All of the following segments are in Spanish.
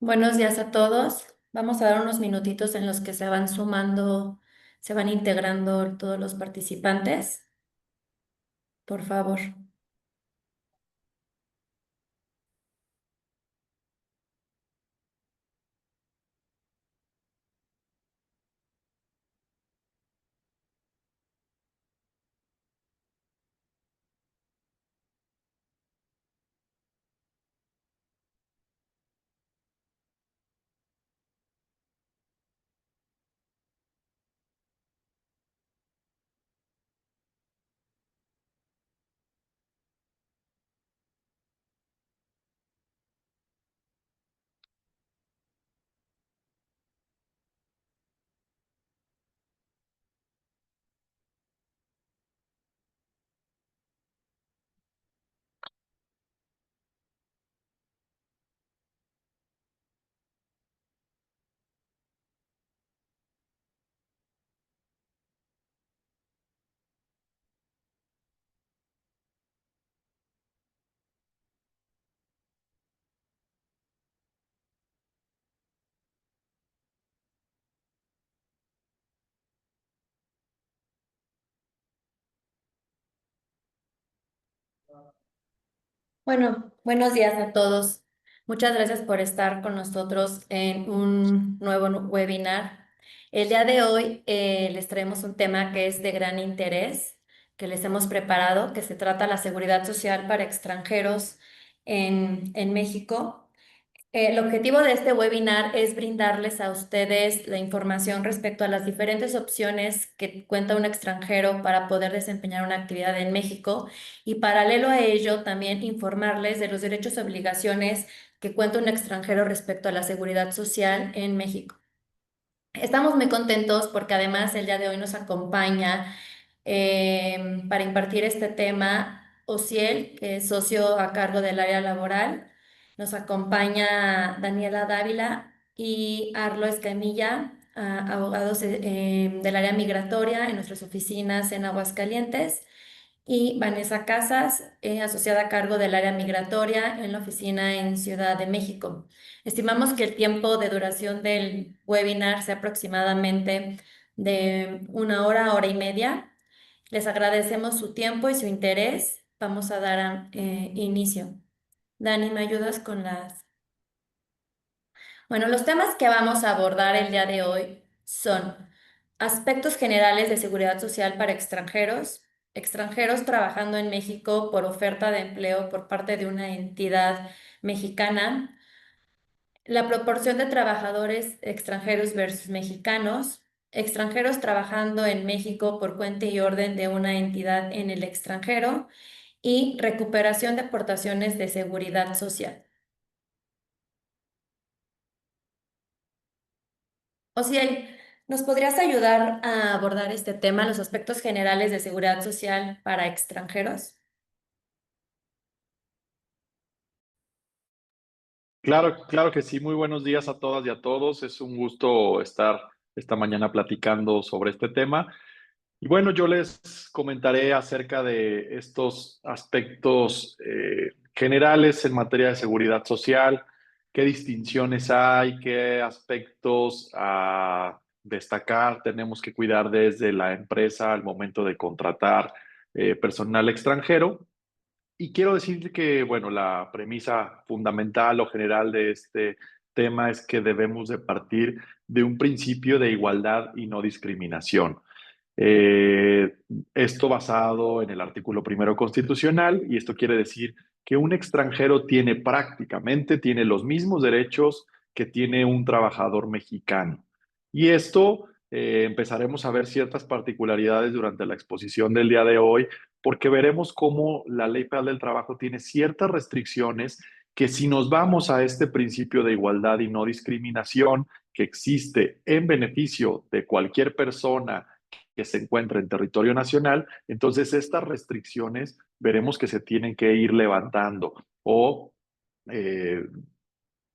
Buenos días a todos. Vamos a dar unos minutitos en los que se van sumando, se van integrando todos los participantes. Por favor. Bueno, buenos días a todos. Muchas gracias por estar con nosotros en un nuevo webinar. El día de hoy les traemos un tema que es de gran interés, que les hemos preparado, que se trata de la seguridad social para extranjeros en México. El objetivo de este webinar es brindarles a ustedes la información respecto a las diferentes opciones que cuenta un extranjero para poder desempeñar una actividad en México y paralelo a ello también informarles de los derechos y obligaciones que cuenta un extranjero respecto a la seguridad social en México. Estamos muy contentos porque además el día de hoy nos acompaña para impartir este tema Ociel, que es socio a cargo del área laboral. Nos acompaña Daniela Dávila y Arlo Escamilla, abogados del área migratoria en nuestras oficinas en Aguascalientes y Vanessa Casas, asociada a cargo del área migratoria en la oficina en Ciudad de México. Estimamos que el tiempo de duración del webinar sea aproximadamente de una hora, hora y media. Les agradecemos su tiempo y su interés. Vamos a dar inicio. Dani, ¿me ayudas con las? Bueno, los temas que vamos a abordar el día de hoy son aspectos generales de seguridad social para extranjeros, extranjeros trabajando en México por oferta de empleo por parte de una entidad mexicana, la proporción de trabajadores extranjeros versus mexicanos, extranjeros trabajando en México por cuenta y orden de una entidad en el extranjero y recuperación de aportaciones de seguridad social. Ociel, ¿nos podrías ayudar a abordar este tema, los aspectos generales de seguridad social para extranjeros? Claro, claro que sí. Muy buenos días a todas y a todos. Es un gusto estar esta mañana platicando sobre este tema. Y bueno, yo les comentaré acerca de estos aspectos generales en materia de seguridad social, qué distinciones hay, qué aspectos a destacar tenemos que cuidar desde la empresa al momento de contratar personal extranjero. Y quiero decir que, bueno, la premisa fundamental o general de este tema es que debemos de partir de un principio de igualdad y no discriminación. Eh, Esto basado en el artículo primero constitucional, y esto quiere decir que un extranjero tiene los mismos derechos que tiene un trabajador mexicano. Y esto empezaremos a ver ciertas particularidades durante la exposición del día de hoy, porque veremos cómo la Ley Federal del Trabajo tiene ciertas restricciones que si nos vamos a este principio de igualdad y no discriminación que existe en beneficio de cualquier persona que se encuentra en territorio nacional, entonces estas restricciones veremos que se tienen que ir levantando o eh,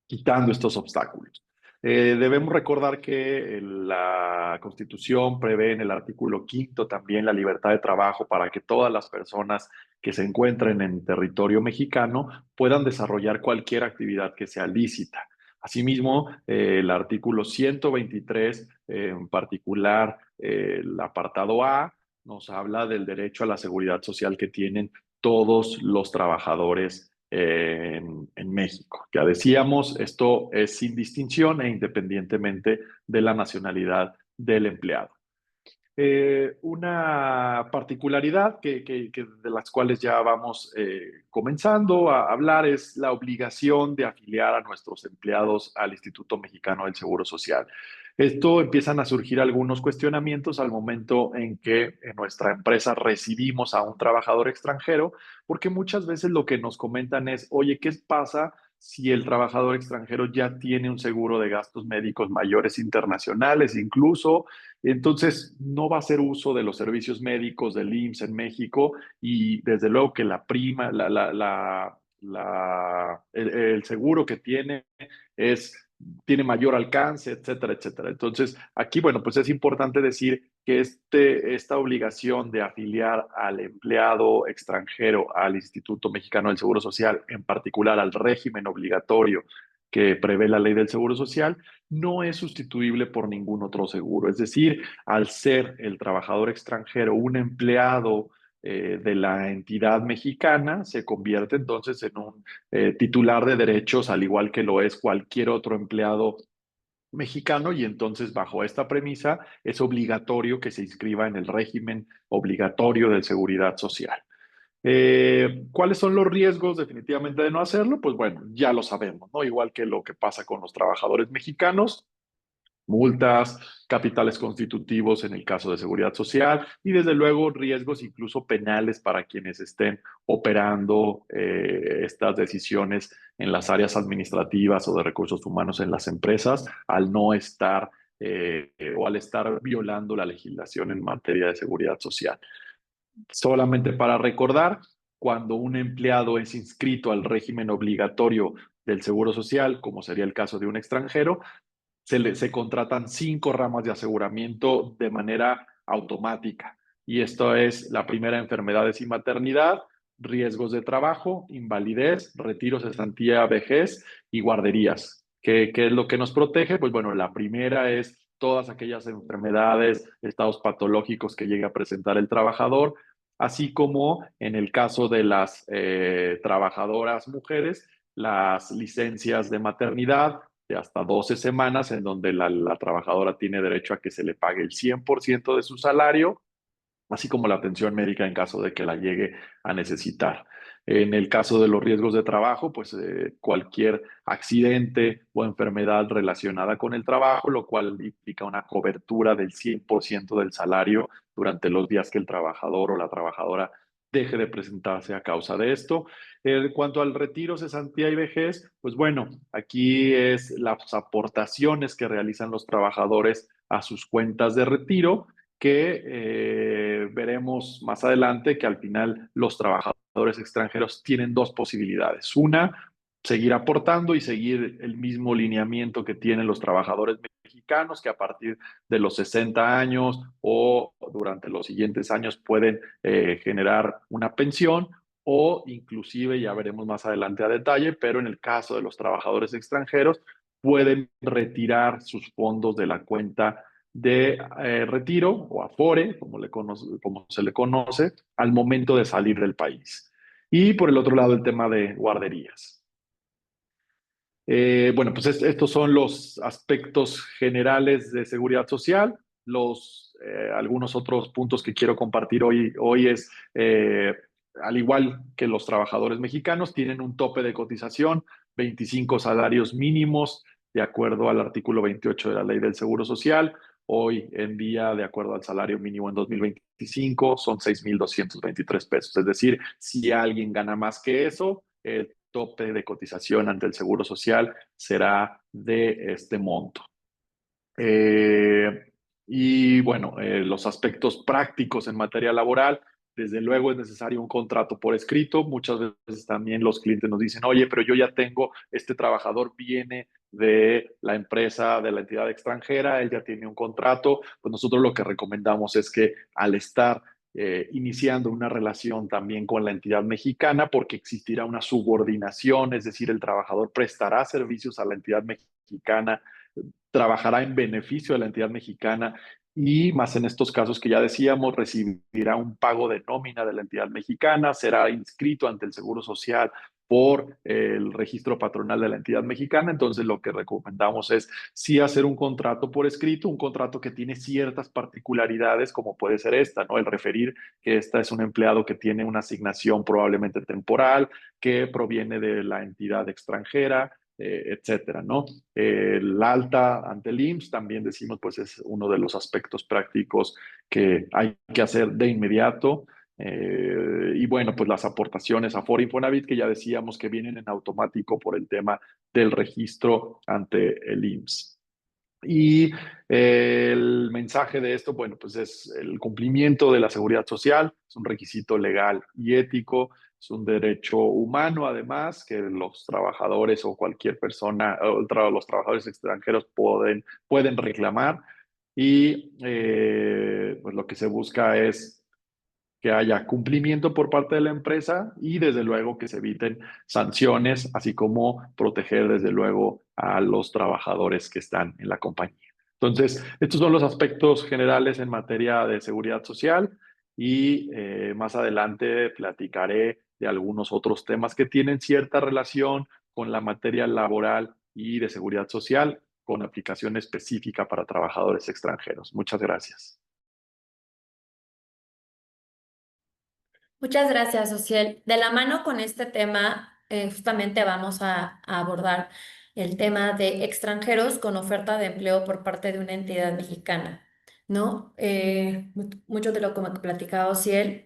quitando estos obstáculos. Debemos recordar que la Constitución prevé en el artículo quinto también la libertad de trabajo para que todas las personas que se encuentren en territorio mexicano puedan desarrollar cualquier actividad que sea lícita. Asimismo, el artículo 123, en particular el apartado A, nos habla del derecho a la seguridad social que tienen todos los trabajadores en México. Ya decíamos, esto es sin distinción e independientemente de la nacionalidad del empleado. Una particularidad que de las cuales ya vamos comenzando a hablar es la obligación de afiliar a nuestros empleados al Instituto Mexicano del Seguro Social. Esto empiezan a surgir algunos cuestionamientos al momento en que en nuestra empresa recibimos a un trabajador extranjero, porque muchas veces lo que nos comentan es, oye, ¿qué pasa si el trabajador extranjero ya tiene un seguro de gastos médicos mayores internacionales, incluso? Entonces, no va a hacer uso de los servicios médicos del IMSS en México y desde luego que la prima, el seguro que tiene tiene mayor alcance, etcétera, etcétera. Entonces, aquí, bueno, pues es importante decir que esta obligación de afiliar al empleado extranjero al Instituto Mexicano del Seguro Social, en particular al régimen obligatorio que prevé la ley del Seguro Social, no es sustituible por ningún otro seguro. Es decir, al ser el trabajador extranjero un empleado de la entidad mexicana, se convierte entonces en un titular de derechos, al igual que lo es cualquier otro empleado mexicano, y entonces bajo esta premisa es obligatorio que se inscriba en el régimen obligatorio de seguridad social. ¿Cuáles son los riesgos definitivamente de no hacerlo? Pues bueno, ya lo sabemos, ¿no? Igual que lo que pasa con los trabajadores mexicanos, multas, capitales constitutivos en el caso de seguridad social y desde luego riesgos incluso penales para quienes estén operando estas decisiones en las áreas administrativas o de recursos humanos en las empresas al no estar o al estar violando la legislación en materia de seguridad social. Solamente para recordar, cuando un empleado es inscrito al régimen obligatorio del Seguro Social, como sería el caso de un extranjero, se contratan 5 ramas de aseguramiento de manera automática. Y esto es la primera: enfermedades y maternidad, riesgos de trabajo, invalidez, retiro, cesantía, vejez y guarderías. ¿Qué es lo que nos protege? Pues bueno, la primera es todas aquellas enfermedades, estados patológicos que llegue a presentar el trabajador, así como en el caso de las trabajadoras mujeres, las licencias de maternidad de hasta 12 semanas, en donde la trabajadora tiene derecho a que se le pague el 100% de su salario, así como la atención médica en caso de que la llegue a necesitar. En el caso de los riesgos de trabajo, pues cualquier accidente o enfermedad relacionada con el trabajo, lo cual implica una cobertura del 100% del salario durante los días que el trabajador o la trabajadora deje de presentarse a causa de esto. En cuanto al retiro, cesantía y vejez, pues bueno, aquí es las aportaciones que realizan los trabajadores a sus cuentas de retiro, que veremos más adelante que al final los trabajadores extranjeros tienen dos posibilidades. Una, seguir aportando y seguir el mismo lineamiento que tienen los trabajadores mexicanos, que a partir de los 60 años o durante los siguientes años pueden generar una pensión, o inclusive, ya veremos más adelante a detalle, pero en el caso de los trabajadores extranjeros, pueden retirar sus fondos de la cuenta de retiro o Afore, como se le conoce, al momento de salir del país. Y por el otro lado, el tema de guarderías. Bueno, pues estos son los aspectos generales de seguridad social. Algunos otros puntos que quiero compartir hoy es, al igual que los trabajadores mexicanos, tienen un tope de cotización, 25 salarios mínimos, de acuerdo al artículo 28 de la Ley del Seguro Social. Hoy en día, de acuerdo al salario mínimo en 2025, son 6,223 pesos. Es decir, si alguien gana más que eso, el tope de cotización ante el Seguro Social será de este monto. Y bueno, los aspectos prácticos en materia laboral, desde luego es necesario un contrato por escrito. Muchas veces también los clientes nos dicen, oye, pero yo ya tengo, este trabajador viene de la empresa, de la entidad extranjera, él ya tiene un contrato. Pues nosotros lo que recomendamos es que al estar iniciando una relación también con la entidad mexicana, porque existirá una subordinación, es decir, el trabajador prestará servicios a la entidad mexicana, trabajará en beneficio de la entidad mexicana y más en estos casos que ya decíamos, recibirá un pago de nómina de la entidad mexicana, será inscrito ante el Seguro Social por el registro patronal de la entidad mexicana. Entonces, lo que recomendamos es sí hacer un contrato por escrito, un contrato que tiene ciertas particularidades, como puede ser esta, ¿no? El referir que esta es un empleado que tiene una asignación probablemente temporal, que proviene de la entidad extranjera, etcétera, ¿no? El alta ante el IMSS también decimos, pues es uno de los aspectos prácticos que hay que hacer de inmediato. Y bueno, pues las aportaciones a Foro Infonavit, que ya decíamos que vienen en automático por el tema del registro ante el IMSS. Y el mensaje de esto, bueno, pues es el cumplimiento de la seguridad social, es un requisito legal y ético, es un derecho humano además que los trabajadores o cualquier persona, o los trabajadores extranjeros pueden reclamar y pues lo que se busca es que haya cumplimiento por parte de la empresa y desde luego que se eviten sanciones, así como proteger desde luego a los trabajadores que están en la compañía. Entonces, estos son los aspectos generales en materia de seguridad social y más adelante platicaré de algunos otros temas que tienen cierta relación con la materia laboral y de seguridad social con aplicación específica para trabajadores extranjeros. Muchas gracias. Muchas gracias, Ociel. De la mano con este tema, justamente vamos a abordar el tema de extranjeros con oferta de empleo por parte de una entidad mexicana, ¿no? Mucho de lo que platicaba Ociel,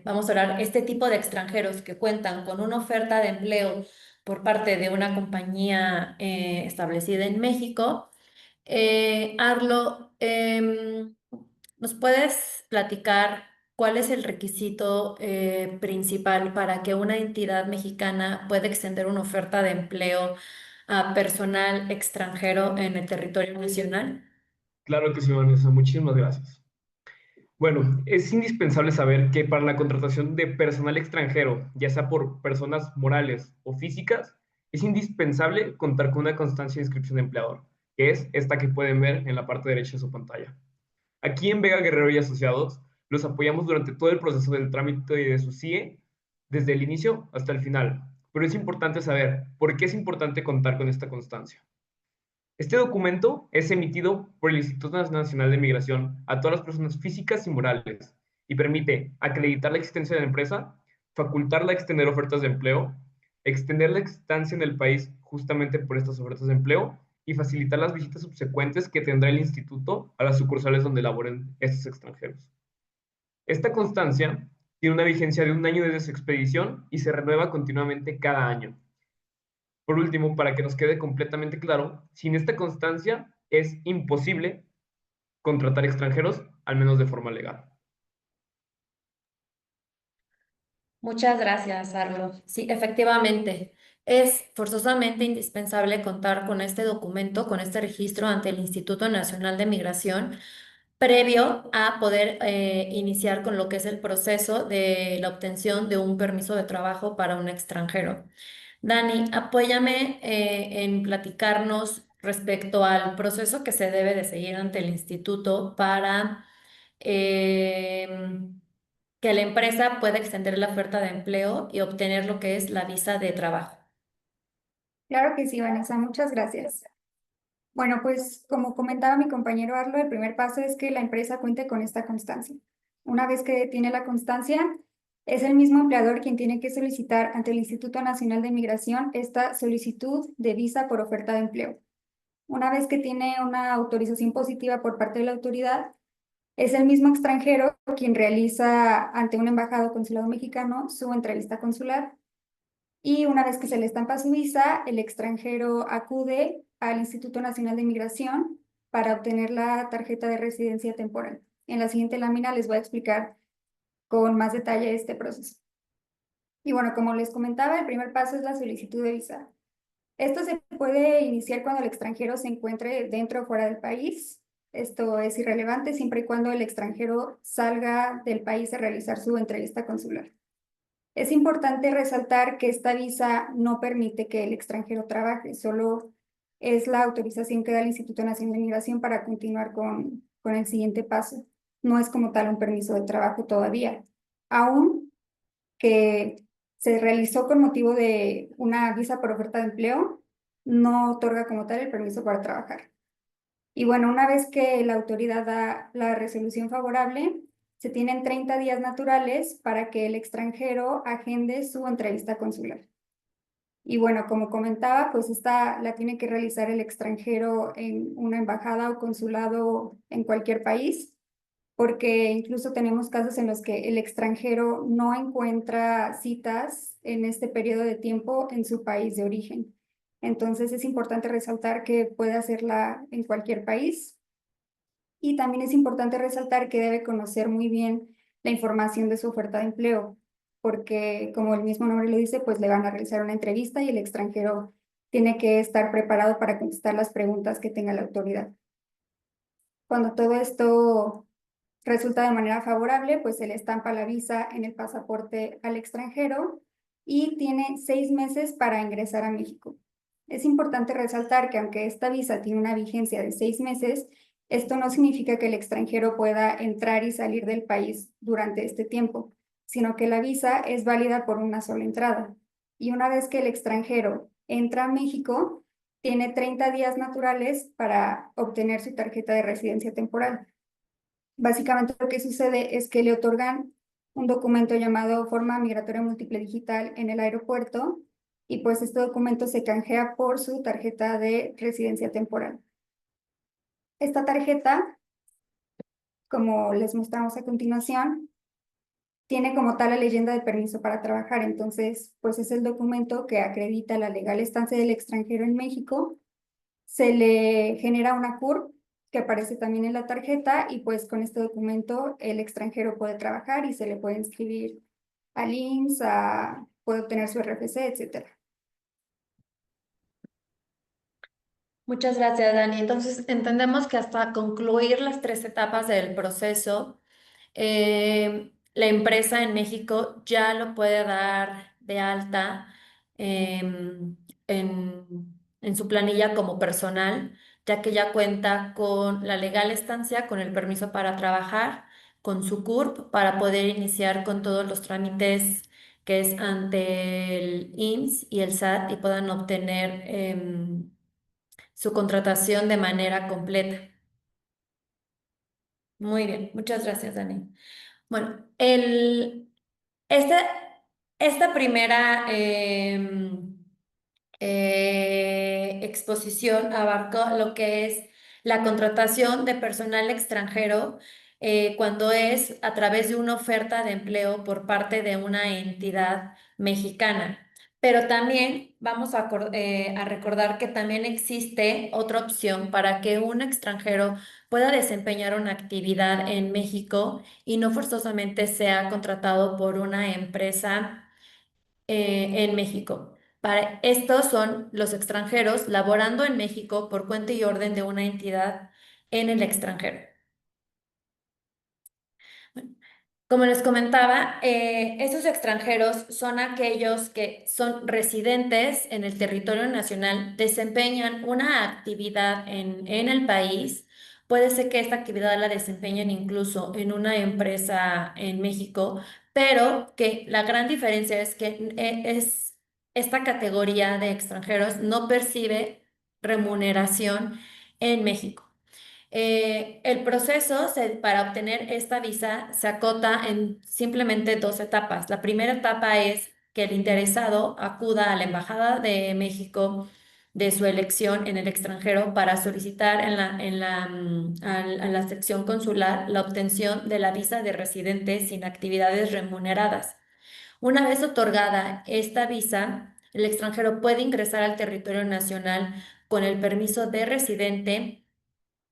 vamos a hablar este tipo de extranjeros que cuentan con una oferta de empleo por parte de una compañía establecida en México. Arlo, ¿nos puedes platicar cuál es el requisito principal para que una entidad mexicana pueda extender una oferta de empleo a personal extranjero en el territorio nacional? Claro que sí, Vanessa, muchísimas gracias. Bueno, es indispensable saber que para la contratación de personal extranjero, ya sea por personas morales o físicas, es indispensable contar con una constancia de inscripción de empleador, que es esta que pueden ver en la parte derecha de su pantalla. Aquí en Vega Guerrero y Asociados, los apoyamos durante todo el proceso del trámite de su CIE, desde el inicio hasta el final. Pero es importante saber por qué es importante contar con esta constancia. Este documento es emitido por el Instituto Nacional de Migración a todas las personas físicas y morales y permite acreditar la existencia de la empresa, facultarla a extender ofertas de empleo, extender la estancia en el país justamente por estas ofertas de empleo y facilitar las visitas subsecuentes que tendrá el instituto a las sucursales donde laboren estos extranjeros. Esta constancia tiene una vigencia de 1 año desde su expedición y se renueva continuamente cada año. Por último, para que nos quede completamente claro, sin esta constancia es imposible contratar extranjeros, al menos de forma legal. Muchas gracias, Arlo. Sí, efectivamente, es forzosamente indispensable contar con este documento, con este registro ante el Instituto Nacional de Migración, previo a poder iniciar con lo que es el proceso de la obtención de un permiso de trabajo para un extranjero. Dani, apóyame en platicarnos respecto al proceso que se debe de seguir ante el instituto para que la empresa pueda extender la oferta de empleo y obtener lo que es la visa de trabajo. Claro que sí, Vanessa, muchas gracias. Bueno, pues como comentaba mi compañero Arlo, el primer paso es que la empresa cuente con esta constancia. Una vez que tiene la constancia, es el mismo empleador quien tiene que solicitar ante el Instituto Nacional de Migración esta solicitud de visa por oferta de empleo. Una vez que tiene una autorización positiva por parte de la autoridad, es el mismo extranjero quien realiza ante un embajado o consulado mexicano su entrevista consular. Y una vez que se le estampa su visa, el extranjero acude al Instituto Nacional de Migración para obtener la tarjeta de residencia temporal. En la siguiente lámina les voy a explicar con más detalle este proceso. Y bueno, como les comentaba, el primer paso es la solicitud de visa. Esto se puede iniciar cuando el extranjero se encuentre dentro o fuera del país. Esto es irrelevante siempre y cuando el extranjero salga del país a realizar su entrevista consular. Es importante resaltar que esta visa no permite que el extranjero trabaje, solo es la autorización que da el Instituto Nacional de Migración para continuar con el siguiente paso. No es como tal un permiso de trabajo todavía, aún que se realizó con motivo de una visa por oferta de empleo, no otorga como tal el permiso para trabajar. Y bueno, una vez que la autoridad da la resolución favorable, se tienen 30 días naturales para que el extranjero agende su entrevista consular. Y bueno, como comentaba, pues esta la tiene que realizar el extranjero en una embajada o consulado en cualquier país, porque incluso tenemos casos en los que el extranjero no encuentra citas en este periodo de tiempo en su país de origen. Entonces es importante resaltar que puede hacerla en cualquier país. Y también es importante resaltar que debe conocer muy bien la información de su oferta de empleo, porque como el mismo nombre lo dice, pues le van a realizar una entrevista y el extranjero tiene que estar preparado para contestar las preguntas que tenga la autoridad. Cuando todo esto resulta de manera favorable, pues se le estampa la visa en el pasaporte al extranjero y tiene 6 meses para ingresar a México. Es importante resaltar que aunque esta visa tiene una vigencia de 6 meses, esto no significa que el extranjero pueda entrar y salir del país durante este tiempo, sino que la visa es válida por una sola entrada. Y una vez que el extranjero entra a México, tiene 30 días naturales para obtener su tarjeta de residencia temporal. Básicamente lo que sucede es que le otorgan un documento llamado Forma Migratoria Múltiple Digital en el aeropuerto y pues este documento se canjea por su tarjeta de residencia temporal. Esta tarjeta, como les mostramos a continuación, tiene como tal la leyenda de permiso para trabajar, entonces pues es el documento que acredita la legal estancia del extranjero en México. Se le genera una CURP que aparece también en la tarjeta y pues con este documento el extranjero puede trabajar y se le puede inscribir al IMSS, puede obtener su RFC, etcétera. Muchas gracias, Dani. Entonces, entendemos que hasta concluir las 3 etapas del proceso, la empresa en México ya lo puede dar de alta en su planilla como personal, ya que ya cuenta con la legal estancia, con el permiso para trabajar, con su CURP para poder iniciar con todos los trámites que es ante el IMSS y el SAT y puedan obtener su contratación de manera completa. Muy bien, muchas gracias, Dani. Bueno, esta, esta primera exposición abarcó lo que es la contratación de personal extranjero cuando es a través de una oferta de empleo por parte de una entidad mexicana. Pero también vamos a recordar que también existe otra opción para que un extranjero pueda desempeñar una actividad en México y no forzosamente sea contratado por una empresa en México. Para estos son los extranjeros laborando en México por cuenta y orden de una entidad en el extranjero. Como les comentaba, estos extranjeros son aquellos que son residentes en el territorio nacional, desempeñan una actividad en el país. Puede ser que esta actividad la desempeñen incluso en una empresa en México, pero que la gran diferencia es que esta categoría de extranjeros no percibe remuneración en México. El proceso para obtener esta visa se acota en simplemente 2 etapas. La primera etapa es que el interesado acuda a la Embajada de México de su elección en el extranjero para solicitar a la sección consular la obtención de la visa de residente sin actividades remuneradas. Una vez otorgada esta visa, el extranjero puede ingresar al territorio nacional con el permiso de residente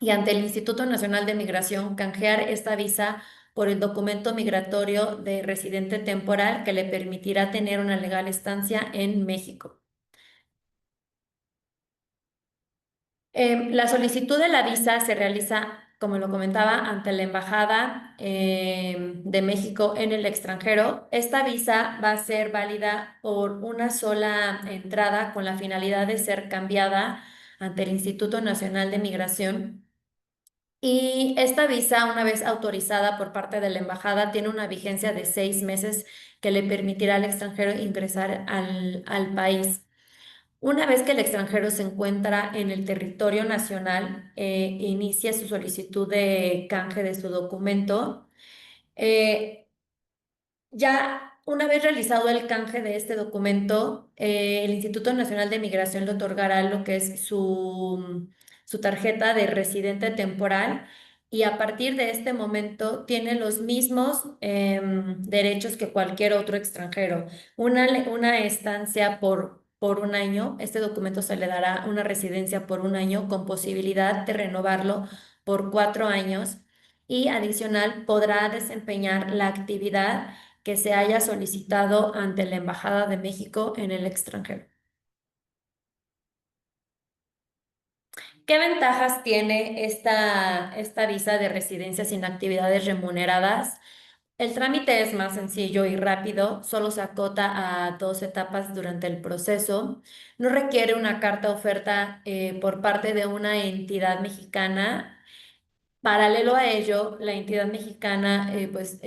y ante el Instituto Nacional de Migración canjear esta visa por el documento migratorio de residente temporal que le permitirá tener una legal estancia en México. La solicitud de la visa se realiza como lo comentaba, ante la Embajada de México en el extranjero. Esta visa va a ser válida por una sola entrada con la finalidad de ser cambiada ante el Instituto Nacional de Migración. Y esta visa, una vez autorizada por parte de la embajada, tiene una vigencia de 6 meses que le permitirá al extranjero ingresar al país. Una vez que el extranjero se encuentra en el territorio nacional, inicia su solicitud de canje de su documento. Eh, ya una vez realizado el canje de este documento, el Instituto Nacional de Migración le otorgará lo que es su tarjeta de residente temporal y a partir de este momento tiene los mismos derechos que cualquier otro extranjero. Una estancia por un año, este documento se le dará una residencia por un año con posibilidad de renovarlo por 4 años y adicional podrá desempeñar la actividad que se haya solicitado ante la Embajada de México en el extranjero. ¿Qué ventajas tiene esta visa de residencia sin actividades remuneradas? El trámite es más sencillo y rápido, solo se acota a 2 etapas durante el proceso. No requiere una carta oferta por parte de una entidad mexicana. Paralelo a ello, la entidad mexicana, pues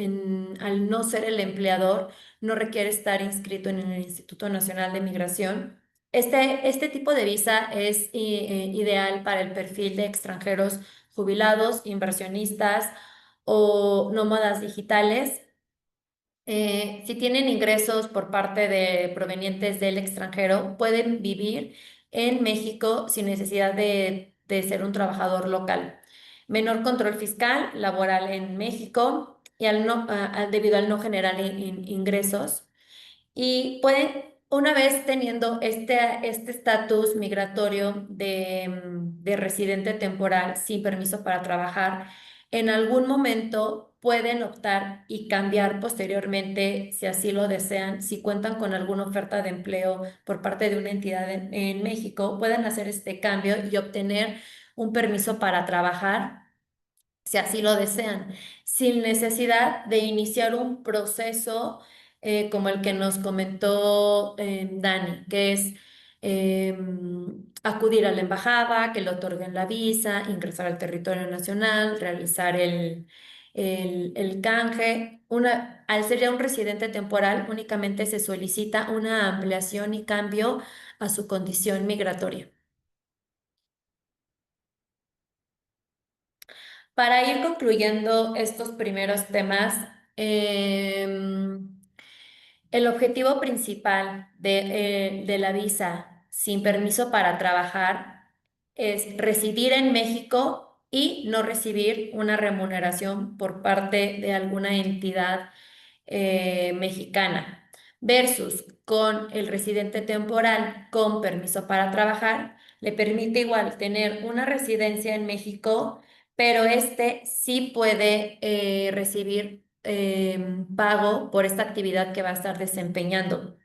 al no ser el empleador, no requiere estar inscrito en el Instituto Nacional de Migración. Este tipo de visa es ideal para el perfil de extranjeros jubilados, inversionistas o nómadas digitales. Si tienen ingresos por parte de provenientes del extranjero, pueden vivir en México sin necesidad de ser un trabajador local. Menor control fiscal, laboral en México y debido al no generar ingresos. Y pueden, una vez teniendo este estatus migratorio de residente temporal sin permiso para trabajar, en algún momento pueden optar y cambiar posteriormente, si así lo desean, si cuentan con alguna oferta de empleo por parte de una entidad en México, pueden hacer este cambio y obtener un permiso para trabajar si así lo desean, sin necesidad de iniciar un proceso como el que nos comentó Dani, que es acudir a la embajada, que le otorguen la visa, ingresar al territorio nacional, realizar el canje. Al ser ya un residente temporal, únicamente se solicita una ampliación y cambio a su condición migratoria. Para ir concluyendo estos primeros temas, el objetivo principal de la visa sin permiso para trabajar es residir en México y no recibir una remuneración por parte de alguna entidad mexicana, versus con el residente temporal con permiso para trabajar, le permite igual tener una residencia en México, pero este sí puede recibir pago por esta actividad que va a estar desempeñando.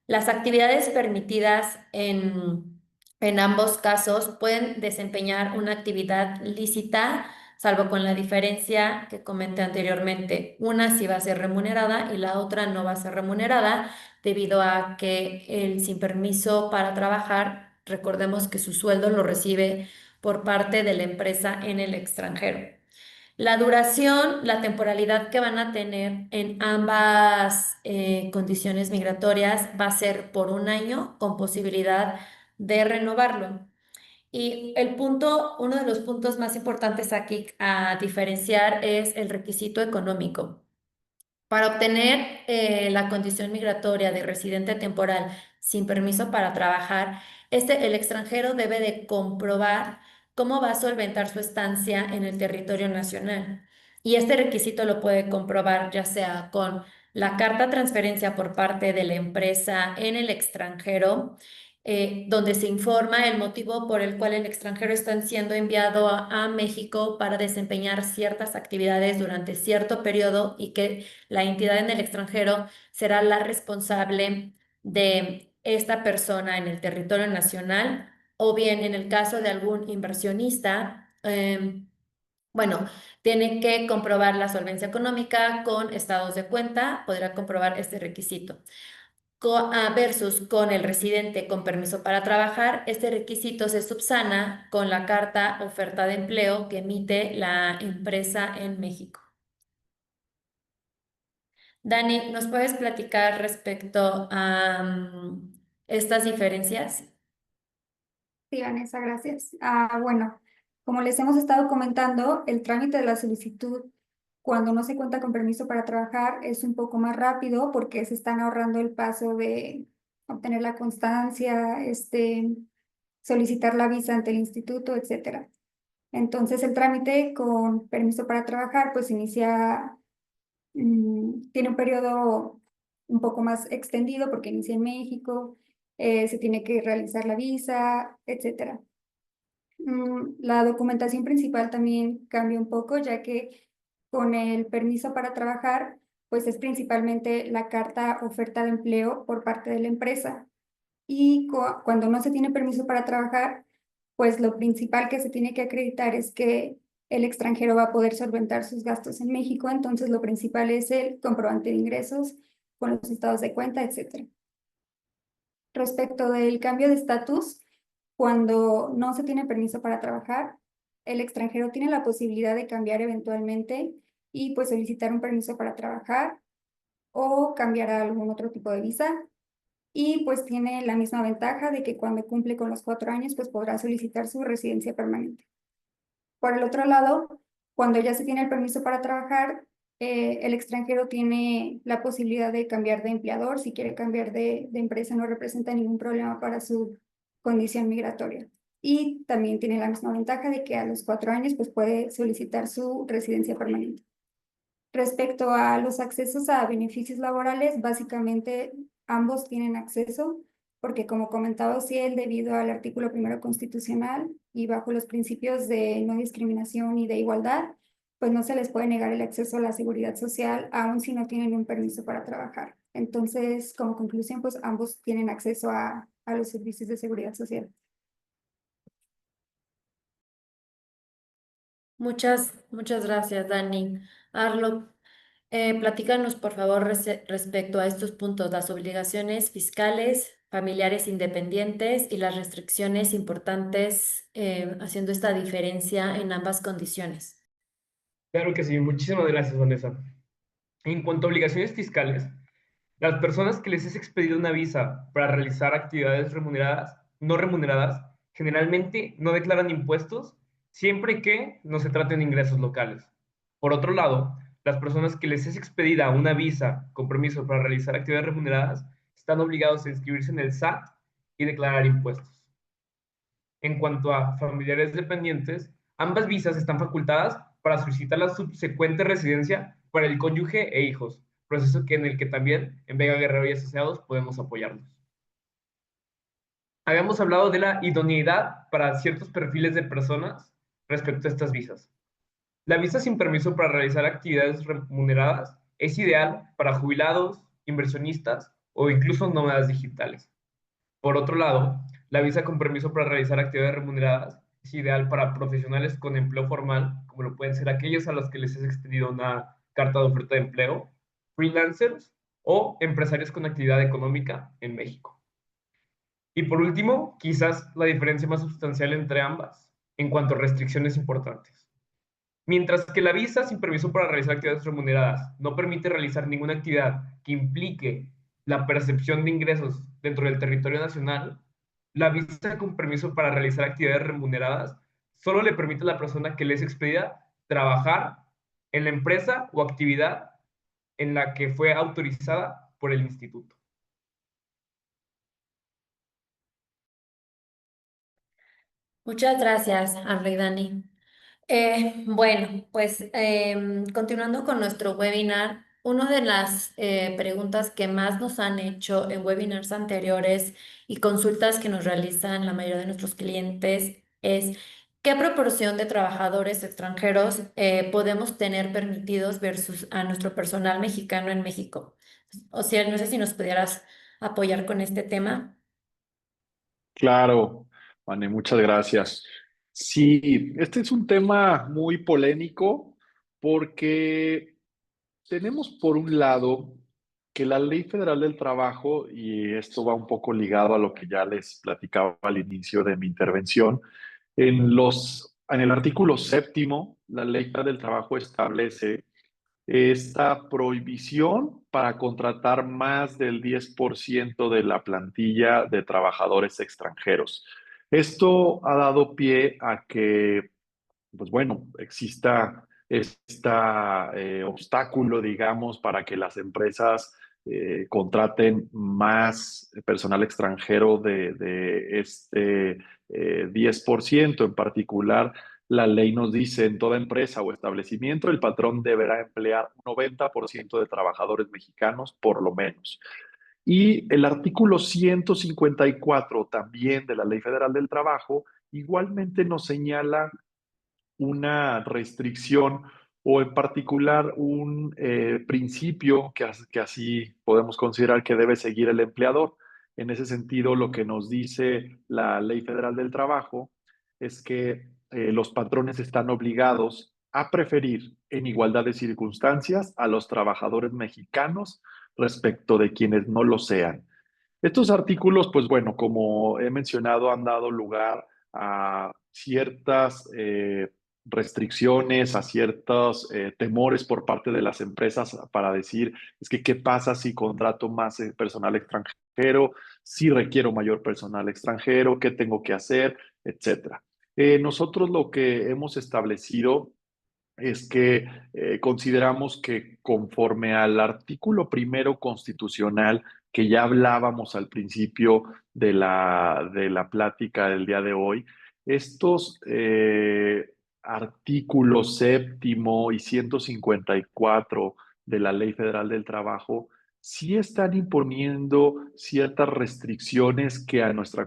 Las actividades permitidas en ambos casos pueden desempeñar una actividad lícita, salvo con la diferencia que comenté anteriormente. Una sí va a ser remunerada y la otra no va a ser remunerada debido a que el sin permiso para trabajar, recordemos que su sueldo lo recibe por parte de la empresa en el extranjero. La duración, la temporalidad que van a tener en ambas condiciones migratorias va a ser por un año con posibilidad de renovarlo. Y uno de los puntos más importantes aquí a diferenciar es el requisito económico. Para obtener la condición migratoria de residente temporal sin permiso para trabajar, el extranjero debe de comprobar cómo va a solventar su estancia en el territorio nacional. Y este requisito lo puede comprobar ya sea con la carta transferencia por parte de la empresa en el extranjero, donde se informa el motivo por el cual el extranjero está siendo enviado a México para desempeñar ciertas actividades durante cierto periodo y que la entidad en el extranjero será la responsable de esta persona en el territorio nacional, o bien en el caso de algún inversionista, Bueno, tiene que comprobar la solvencia económica con estados de cuenta, podrá comprobar este requisito. Versus con el residente con permiso para trabajar, este requisito se subsana con la carta oferta de empleo que emite la empresa en México. Dani, ¿nos puedes platicar respecto a estas diferencias? Sí, Vanessa, gracias. Bueno, como les hemos estado comentando, el trámite de la solicitud cuando no se cuenta con permiso para trabajar es un poco más rápido porque se están ahorrando el paso de obtener la constancia, solicitar la visa ante el instituto, etcétera. Entonces, el trámite con permiso para trabajar, pues inicia, tiene un periodo un poco más extendido porque inicia en México, se tiene que realizar la visa, etcétera. La documentación principal también cambia un poco, ya que con el permiso para trabajar, pues es principalmente la carta oferta de empleo por parte de la empresa. Y cuando no se tiene permiso para trabajar, pues lo principal que se tiene que acreditar es que el extranjero va a poder solventar sus gastos en México. Entonces, lo principal es el comprobante de ingresos con los estados de cuenta, etcétera. Respecto del cambio de estatus, cuando no se tiene permiso para trabajar, el extranjero tiene la posibilidad de cambiar eventualmente y pues solicitar un permiso para trabajar o cambiar a algún otro tipo de visa. Y pues tiene la misma ventaja de que cuando cumple con los 4 años, pues podrá solicitar su residencia permanente. Por el otro lado, cuando ya se tiene el permiso para trabajar, el extranjero tiene la posibilidad de cambiar de empleador. Si quiere cambiar de empresa, no representa ningún problema para su condición migratoria. Y también tiene la misma ventaja de que a los 4 años pues puede solicitar su residencia permanente. Respecto a los accesos a beneficios laborales, básicamente ambos tienen acceso, porque como comentaba Ociel, debido al artículo 1 constitucional y bajo los principios de no discriminación y de igualdad, pues no se les puede negar el acceso a la seguridad social, aun si no tienen un permiso para trabajar. Entonces, como conclusión, pues ambos tienen acceso a los servicios de seguridad social. Muchas gracias, Dani. Arlo, platícanos, por favor, respecto a estos puntos, las obligaciones fiscales, familiares independientes y las restricciones importantes, haciendo esta diferencia en ambas condiciones. Claro que sí, muchísimas gracias, Vanessa. En cuanto a obligaciones fiscales, las personas que les es expedida una visa para realizar actividades no remuneradas, generalmente no declaran impuestos siempre que no se traten de ingresos locales. Por otro lado, las personas que les es expedida una visa con permiso para realizar actividades remuneradas están obligados a inscribirse en el SAT y declarar impuestos. En cuanto a familiares dependientes, ambas visas están facultadas para solicitar la subsecuente residencia para el cónyuge e hijos, proceso en el que también en Vega Guerrero y Asociados podemos apoyarlos. Habíamos hablado de la idoneidad para ciertos perfiles de personas respecto a estas visas. La visa sin permiso para realizar actividades remuneradas es ideal para jubilados, inversionistas o incluso nómadas digitales. Por otro lado, la visa con permiso para realizar actividades remuneradas es ideal para profesionales con empleo formal, como lo pueden ser aquellos a los que les es extendido una carta de oferta de empleo, freelancers o empresarios con actividad económica en México. Y por último, quizás la diferencia más sustancial entre ambas en cuanto a restricciones importantes. Mientras que la visa sin permiso para realizar actividades remuneradas no permite realizar ninguna actividad que implique la percepción de ingresos dentro del territorio nacional, la visa con permiso para realizar actividades remuneradas solo le permite a la persona que le es expedida trabajar en la empresa o actividad en la que fue autorizada por el instituto. Muchas gracias, Arlo y Dani. Bueno, pues continuando con nuestro webinar, una de las preguntas que más nos han hecho en webinars anteriores y consultas que nos realizan la mayoría de nuestros clientes es ¿qué proporción de trabajadores extranjeros podemos tener permitidos versus a nuestro personal mexicano en México? O sea, no sé si nos pudieras apoyar con este tema. Claro, Vane, muchas gracias. Sí, este es un tema muy polémico porque tenemos por un lado que la Ley Federal del Trabajo, y esto va un poco ligado a lo que ya les platicaba al inicio de mi intervención, en el artículo séptimo, la Ley Federal del Trabajo establece esta prohibición para contratar más del 10% de la plantilla de trabajadores extranjeros. Esto ha dado pie a que pues bueno, exista este obstáculo, digamos, para que las empresas contraten más personal extranjero de este 10%. En particular, la ley nos dice en toda empresa o establecimiento, el patrón deberá emplear un 90% de trabajadores mexicanos, por lo menos. Y el artículo 154 también de la Ley Federal del Trabajo igualmente nos señala una restricción o en particular un principio que así podemos considerar que debe seguir el empleador. En ese sentido, lo que nos dice la Ley Federal del Trabajo es que los patrones están obligados a preferir en igualdad de circunstancias a los trabajadores mexicanos respecto de quienes no lo sean. Estos artículos, pues bueno, como he mencionado, han dado lugar a ciertas restricciones, a ciertos temores por parte de las empresas para decir, es que, ¿qué pasa si contrato más personal extranjero? Si requiero mayor personal extranjero, ¿qué tengo que hacer? Etcétera. Nosotros lo que hemos establecido es que consideramos que conforme al artículo primero constitucional que ya hablábamos al principio de la plática del día de hoy, estos artículos séptimo y 154 de la Ley Federal del Trabajo sí están imponiendo ciertas restricciones que a nuestra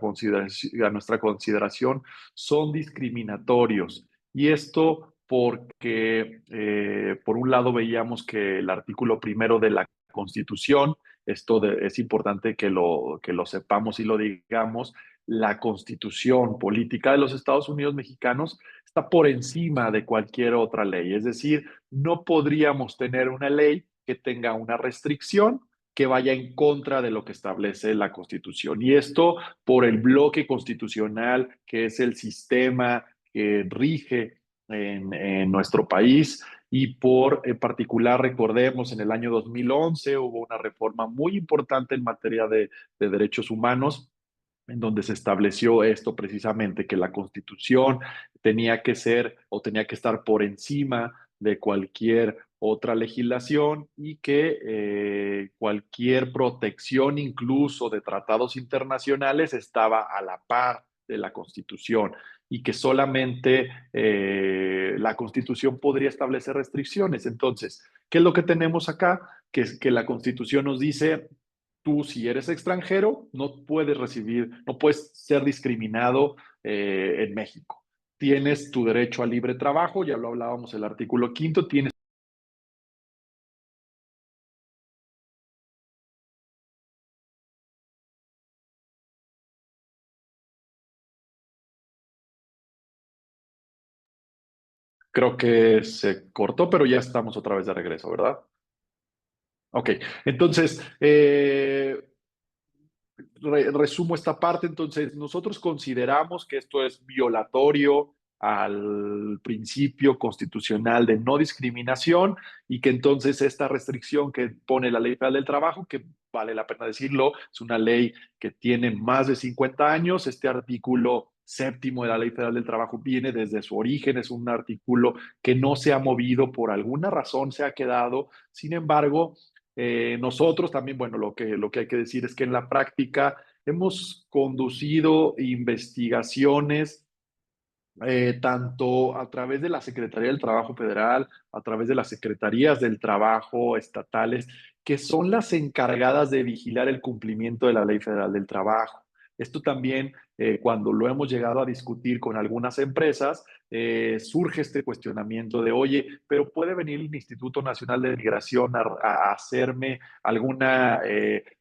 consideración son discriminatorios. Y esto porque, por un lado, veíamos que el artículo primero de la Constitución, es importante que lo sepamos y lo digamos, la Constitución política de los Estados Unidos mexicanos está por encima de cualquier otra ley. Es decir, no podríamos tener una ley que tenga una restricción que vaya en contra de lo que establece la Constitución. Y esto por el bloque constitucional, que es el sistema que rige en nuestro país y en particular recordemos en el año 2011 hubo una reforma muy importante en materia de derechos humanos en donde se estableció esto precisamente, que la Constitución tenía que ser o tenía que estar por encima de cualquier otra legislación y que cualquier protección incluso de tratados internacionales estaba a la par de la Constitución y que solamente la Constitución podría establecer restricciones. Entonces, ¿qué es lo que tenemos acá? Que la Constitución nos dice tú, si eres extranjero, no puedes recibir, no puedes ser discriminado en México. Tienes tu derecho a libre trabajo, ya lo hablábamos el artículo quinto, tienes. Creo que se cortó, pero ya estamos otra vez de regreso, ¿verdad? Ok, entonces, resumo esta parte, entonces nosotros consideramos que esto es violatorio al principio constitucional de no discriminación y que entonces esta restricción que pone la Ley Federal del Trabajo, que vale la pena decirlo, es una ley que tiene más de 50 años, este artículo séptimo de la Ley Federal del Trabajo viene desde su origen, es un artículo que no se ha movido por alguna razón, se ha quedado, sin embargo, nosotros también, bueno, lo que hay que decir es que en la práctica hemos conducido investigaciones tanto a través de la Secretaría del Trabajo Federal, a través de las Secretarías del Trabajo estatales, que son las encargadas de vigilar el cumplimiento de la Ley Federal del Trabajo. Esto también cuando lo hemos llegado a discutir con algunas empresas, surge este cuestionamiento de, oye, pero puede venir el Instituto Nacional de Migración a hacerme alguna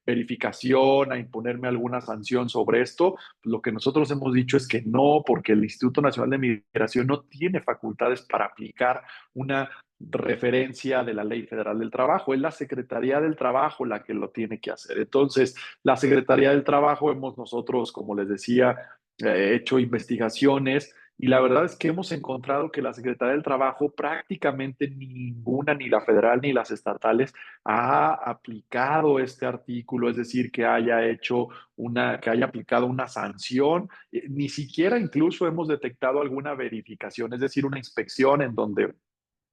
verificación, a imponerme alguna sanción sobre esto. Lo que nosotros hemos dicho es que no, porque el Instituto Nacional de Migración no tiene facultades para aplicar una referencia de la Ley Federal del Trabajo. Es la Secretaría del Trabajo la que lo tiene que hacer. Entonces, la Secretaría del Trabajo hemos nosotros, como les decía, hecho investigaciones y la verdad es que hemos encontrado que la Secretaría del Trabajo prácticamente ninguna, ni la federal ni las estatales, ha aplicado este artículo, es decir, que haya hecho que haya aplicado una sanción, ni siquiera incluso hemos detectado alguna verificación, es decir, una inspección en donde a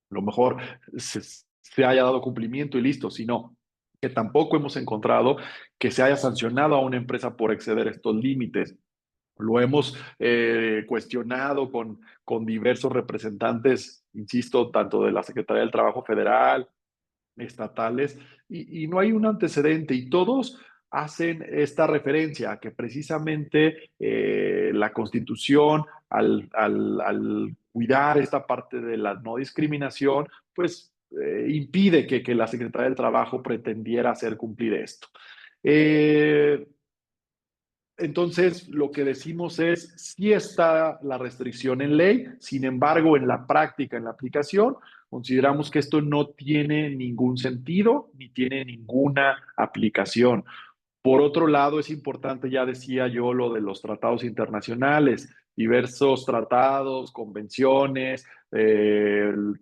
lo mejor se haya dado cumplimiento y listo, sino que tampoco hemos encontrado que se haya sancionado a una empresa por exceder estos límites. Lo hemos cuestionado con diversos representantes, insisto, tanto de la Secretaría del Trabajo Federal, estatales, y no hay un antecedente, y todos hacen esta referencia a que precisamente la Constitución, al cuidar esta parte de la no discriminación, pues impide que la Secretaría del Trabajo pretendiera hacer cumplir esto. Entonces, lo que decimos es, sí está la restricción en ley, sin embargo, en la práctica, en la aplicación, consideramos que esto no tiene ningún sentido ni tiene ninguna aplicación. Por otro lado, es importante, ya decía yo, lo de los tratados internacionales, diversos tratados, convenciones,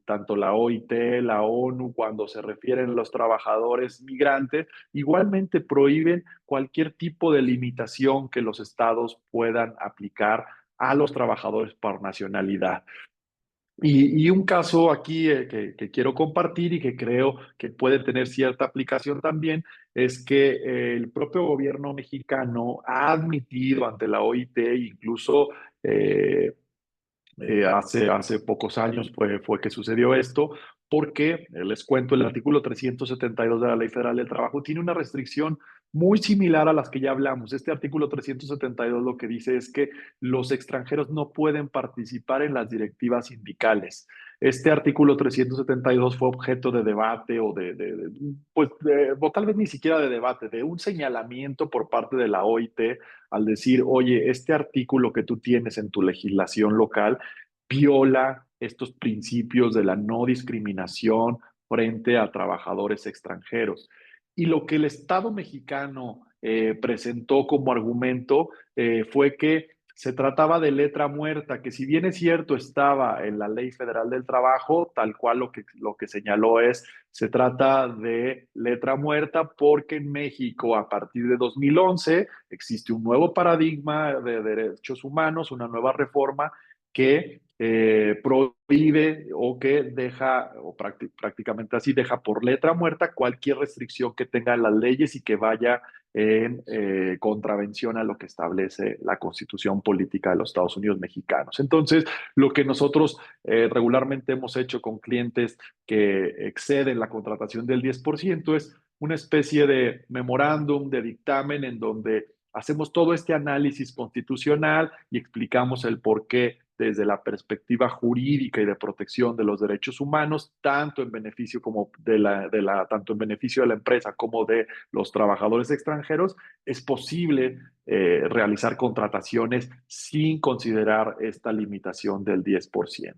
tanto la OIT, la ONU, cuando se refieren a los trabajadores migrantes, igualmente prohíben cualquier tipo de limitación que los estados puedan aplicar a los trabajadores por nacionalidad. Y un caso aquí que quiero compartir y que creo que puede tener cierta aplicación también es que el propio gobierno mexicano ha admitido ante la OIT, incluso hace pocos años fue que sucedió esto, porque les cuento, el artículo 372 de la Ley Federal del Trabajo tiene una restricción muy similar a las que ya hablamos. Este artículo 372 lo que dice es que los extranjeros no pueden participar en las directivas sindicales. Este artículo 372 fue objeto de debate o tal vez ni siquiera de debate, de un señalamiento por parte de la OIT al decir, oye, este artículo que tú tienes en tu legislación local viola estos principios de la no discriminación frente a trabajadores extranjeros. Y lo que el Estado mexicano presentó como argumento fue que se trataba de letra muerta, que si bien es cierto estaba en la Ley Federal del Trabajo, tal cual lo que señaló es, se trata de letra muerta porque en México a partir de 2011 existe un nuevo paradigma de derechos humanos, una nueva reforma que prohíbe o que deja, o prácticamente así, deja por letra muerta cualquier restricción que tengan las leyes y que vaya en contravención a lo que establece la Constitución Política de los Estados Unidos Mexicanos. Entonces, lo que nosotros regularmente hemos hecho con clientes que exceden la contratación del 10% es una especie de memorándum, de dictamen en donde hacemos todo este análisis constitucional y explicamos el por qué desde la perspectiva jurídica y de protección de los derechos humanos, tanto en beneficio tanto en beneficio de la empresa como de los trabajadores extranjeros, es posible realizar contrataciones sin considerar esta limitación del 10%,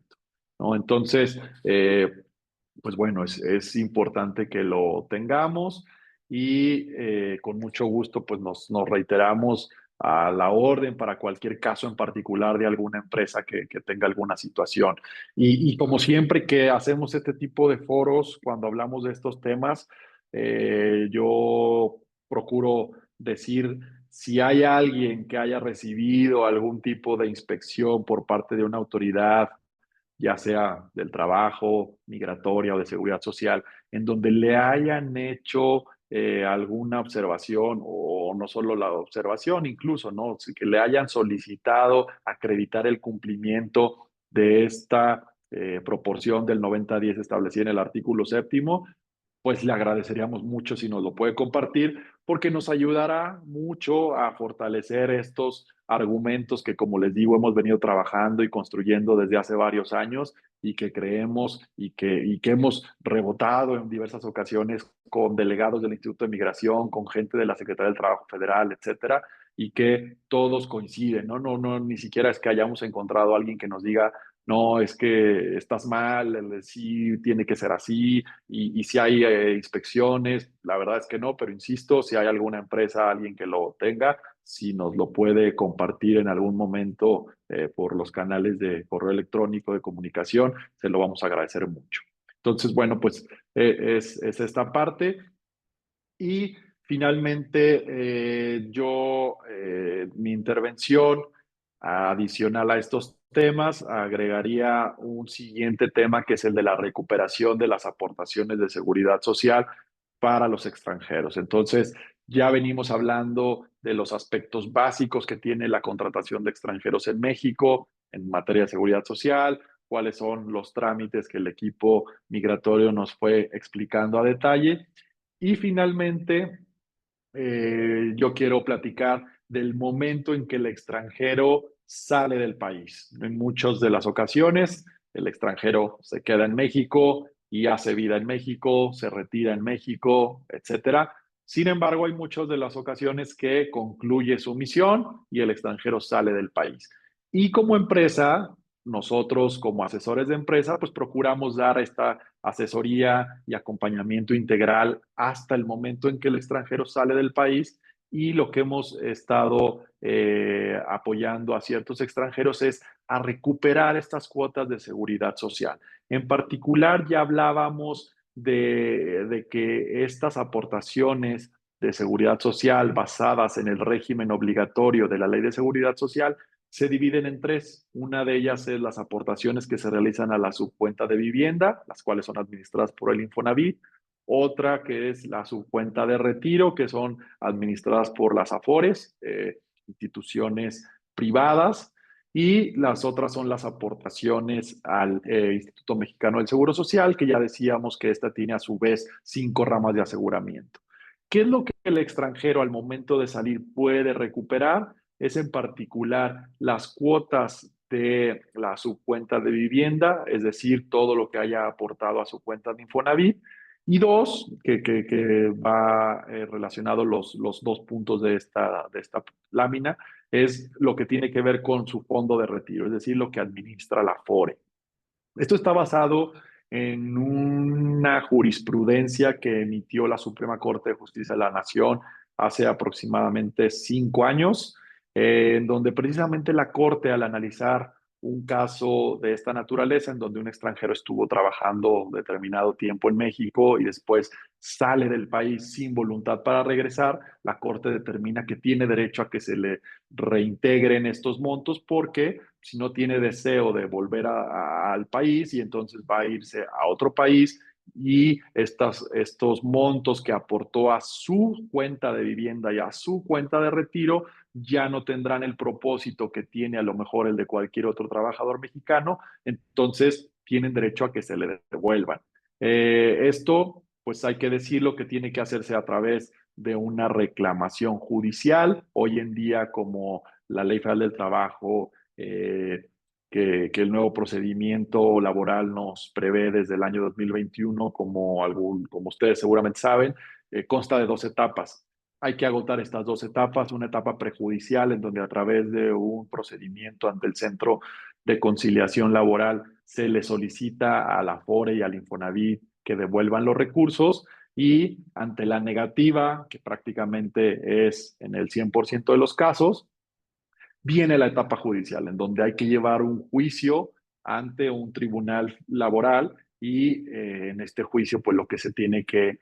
¿no? Entonces, pues bueno, es importante que lo tengamos y con mucho gusto pues nos reiteramos a la orden para cualquier caso en particular de alguna empresa que tenga alguna situación. Y como siempre que hacemos este tipo de foros, cuando hablamos de estos temas, yo procuro decir si hay alguien que haya recibido algún tipo de inspección por parte de una autoridad, ya sea del trabajo, migratoria o de seguridad social, en donde le hayan hecho alguna observación o no solo la observación, incluso, ¿no? Que le hayan solicitado acreditar el cumplimiento de esta proporción del 90-10 establecida en el artículo séptimo, pues le agradeceríamos mucho si nos lo puede compartir, porque nos ayudará mucho a fortalecer estos argumentos que, como les digo, hemos venido trabajando y construyendo desde hace varios años y que creemos y que hemos rebotado en diversas ocasiones con delegados del Instituto de Migración, con gente de la Secretaría del Trabajo Federal, etcétera, y que todos coinciden, ¿no? No, ni siquiera es que hayamos encontrado a alguien que nos diga, no, es que estás mal, sí tiene que ser así, y si hay inspecciones, la verdad es que no, pero insisto, si hay alguna empresa, alguien que lo tenga, si nos lo puede compartir en algún momento por los canales de correo electrónico de comunicación, se lo vamos a agradecer mucho. Entonces, bueno, pues es esta parte. Y finalmente, mi intervención adicional a estos temas, agregaría un siguiente tema que es el de la recuperación de las aportaciones de seguridad social para los extranjeros. Entonces, ya venimos hablando de los aspectos básicos que tiene la contratación de extranjeros en México en materia de seguridad social, cuáles son los trámites que el equipo migratorio nos fue explicando a detalle. Y finalmente, yo quiero platicar del momento en que el extranjero sale del país. En muchas de las ocasiones, el extranjero se queda en México y hace vida en México, se retira en México, etcétera. Sin embargo, hay muchas de las ocasiones que concluye su misión y el extranjero sale del país. Y como empresa, nosotros como asesores de empresa, pues procuramos dar esta asesoría y acompañamiento integral hasta el momento en que el extranjero sale del país, y lo que hemos estado apoyando a ciertos extranjeros es a recuperar estas cuotas de seguridad social. En particular, ya hablábamos de que estas aportaciones de seguridad social basadas en el régimen obligatorio de la Ley de Seguridad Social se dividen en tres. Una de ellas es las aportaciones que se realizan a la subcuenta de vivienda, las cuales son administradas por el Infonavit. Otra que es la subcuenta de retiro, que son administradas por las AFORES, instituciones privadas. Y las otras son las aportaciones al Instituto Mexicano del Seguro Social, que ya decíamos que esta tiene a su vez 5 ramas de aseguramiento. ¿Qué es lo que el extranjero al momento de salir puede recuperar? Es en particular las cuotas de la subcuenta de vivienda, es decir, todo lo que haya aportado a su cuenta de Infonavit. Y dos, que va relacionado los dos puntos de esta lámina, es lo que tiene que ver con su fondo de retiro, es decir, lo que administra la FORE. Esto está basado en una jurisprudencia que emitió la Suprema Corte de Justicia de la Nación hace aproximadamente 5 años, en donde precisamente la Corte, al analizar un caso de esta naturaleza, en donde un extranjero estuvo trabajando determinado tiempo en México y después sale del país sin voluntad para regresar, la Corte determina que tiene derecho a que se le reintegren estos montos, porque si no tiene deseo de volver al país, y entonces va a irse a otro país, y estos montos que aportó a su cuenta de vivienda y a su cuenta de retiro ya no tendrán el propósito que tiene a lo mejor el de cualquier otro trabajador mexicano, entonces tienen derecho a que se le devuelvan. Esto, pues hay que decirlo, que tiene que hacerse a través de una reclamación judicial. Hoy en día, como la Ley Federal del Trabajo, que el nuevo procedimiento laboral nos prevé desde el año 2021, como ustedes seguramente saben, consta de 2 etapas. Hay que agotar estas 2 etapas, una etapa prejudicial en donde a través de un procedimiento ante el Centro de Conciliación Laboral se le solicita a la FORE y al Infonavit que devuelvan los recursos, y ante la negativa, que prácticamente es en el 100% de los casos, viene la etapa judicial, en donde hay que llevar un juicio ante un tribunal laboral, y en este juicio, pues lo que se tiene que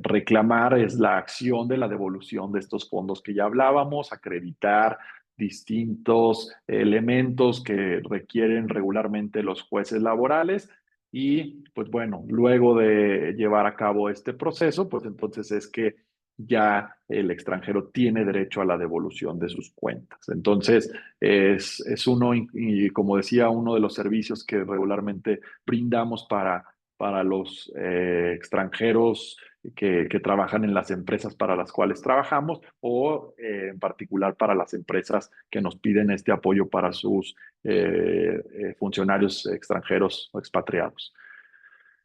reclamar es la acción de la devolución de estos fondos que ya hablábamos, acreditar distintos elementos que requieren regularmente los jueces laborales. Y pues bueno, luego de llevar a cabo este proceso, pues entonces es que ya el extranjero tiene derecho a la devolución de sus cuentas. Entonces, es uno, y como decía, uno de los servicios que regularmente brindamos para para los extranjeros que trabajan en las empresas para las cuales trabajamos o en particular para las empresas que nos piden este apoyo para sus funcionarios extranjeros o expatriados.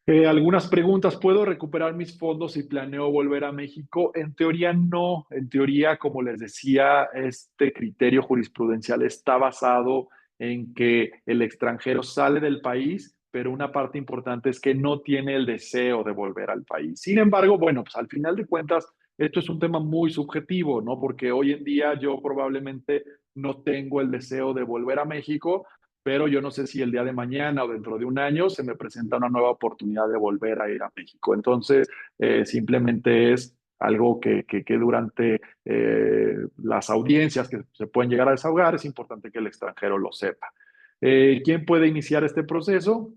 Algunas preguntas. ¿Puedo recuperar mis fondos si planeo volver a México? En teoría no. En teoría, como les decía, este criterio jurisprudencial está basado en que el extranjero sale del país, pero una parte importante es que no tiene el deseo de volver al país. Sin embargo, bueno, pues al final de cuentas, esto es un tema muy subjetivo, ¿no? Porque hoy en día yo probablemente no tengo el deseo de volver a México, pero yo no sé si el día de mañana o dentro de un año se me presenta una nueva oportunidad de volver a ir a México. Entonces, simplemente es algo que durante las audiencias que se pueden llegar a desahogar, es importante que el extranjero lo sepa. ¿Quién puede iniciar este proceso?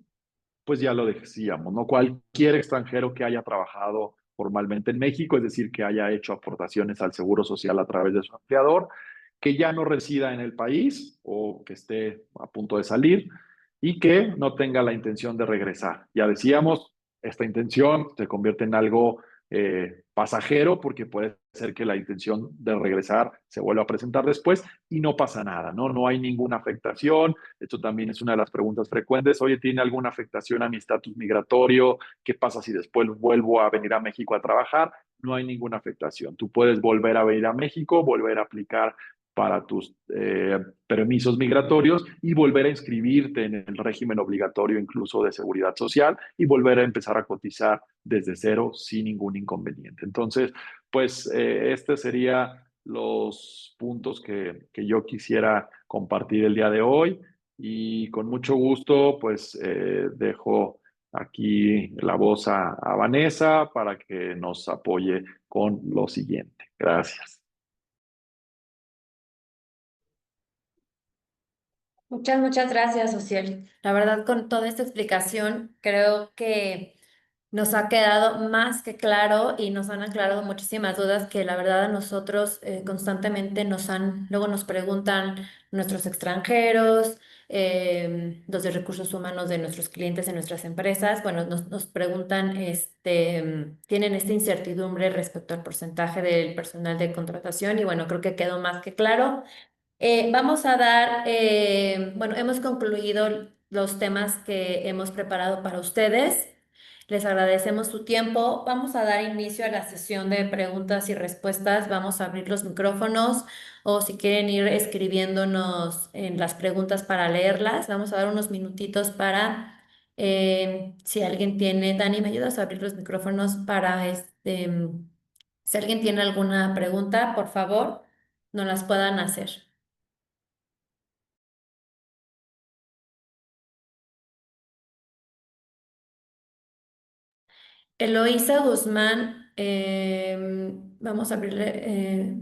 Pues ya lo decíamos, ¿no? Cualquier extranjero que haya trabajado formalmente en México, es decir, que haya hecho aportaciones al Seguro Social a través de su empleador, que ya no resida en el país o que esté a punto de salir y que no tenga la intención de regresar. Ya decíamos, esta intención se convierte en algo pasajero porque puede ser que la intención de regresar se vuelva a presentar después y no pasa nada, ¿no? No hay ninguna afectación. Esto también es una de las preguntas frecuentes. Oye, ¿tiene alguna afectación a mi estatus migratorio? ¿Qué pasa si después vuelvo a venir a México a trabajar? No hay ninguna afectación. Tú puedes volver a venir a México, volver a aplicar para tus permisos migratorios y volver a inscribirte en el régimen obligatorio incluso de seguridad social y volver a empezar a cotizar desde cero sin ningún inconveniente. Entonces, pues este sería los puntos que yo quisiera compartir el día de hoy y con mucho gusto pues dejo aquí la voz a Vanessa para que nos apoye con lo siguiente. Gracias. Muchas gracias, Ociel. La verdad, con toda esta explicación, creo que nos ha quedado más que claro y nos han aclarado muchísimas dudas que la verdad a nosotros constantemente luego nos preguntan nuestros extranjeros, los de recursos humanos de nuestros clientes en nuestras empresas, bueno, nos preguntan, tienen esta incertidumbre respecto al porcentaje del personal de contratación y bueno, creo que quedó más que claro. Vamos a dar, bueno, hemos concluido los temas que hemos preparado para ustedes. Les agradecemos su tiempo. Vamos a dar inicio a la sesión de preguntas y respuestas. Vamos a abrir los micrófonos o si quieren ir escribiéndonos en las preguntas para leerlas. Vamos a dar unos minutitos para, si alguien tiene, Dani, ¿me ayudas a abrir los micrófonos para si alguien tiene alguna pregunta, por favor, nos las puedan hacer. Eloísa Guzmán, vamos a abrirle,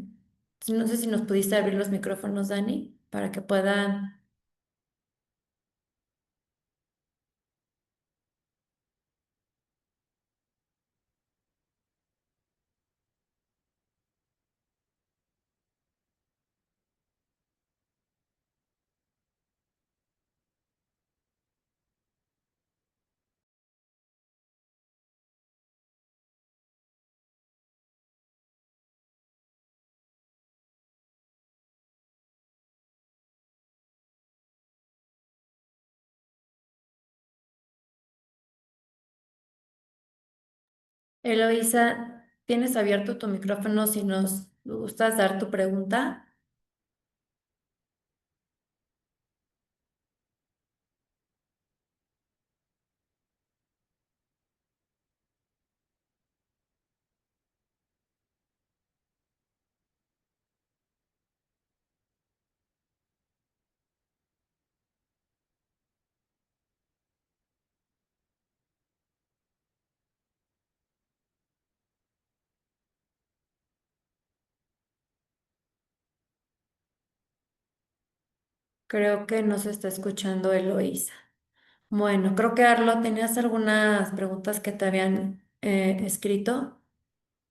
no sé si nos pudiste abrir los micrófonos, Dani, para que pueda. Eloísa, ¿tienes abierto tu micrófono si nos gustas dar tu pregunta? Creo que no se está escuchando Eloísa. Bueno, creo que Arlo, ¿tenías algunas preguntas que te habían escrito?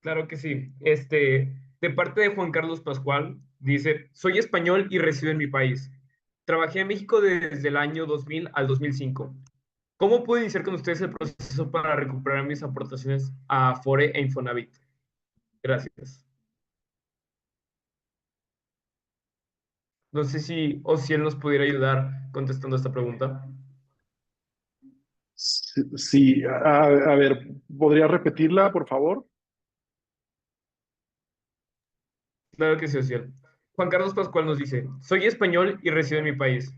Claro que sí. De parte de Juan Carlos Pascual, dice, soy español y resido en mi país. Trabajé en México desde el año 2000 al 2005. ¿Cómo puedo iniciar con ustedes el proceso para recuperar mis aportaciones a Afore e Infonavit? Gracias. No sé si él nos pudiera ayudar contestando esta pregunta. Sí, a ver, ¿podría repetirla, por favor? Claro que sí, Ociel. Juan Carlos Pascual nos dice, soy español y resido en mi país.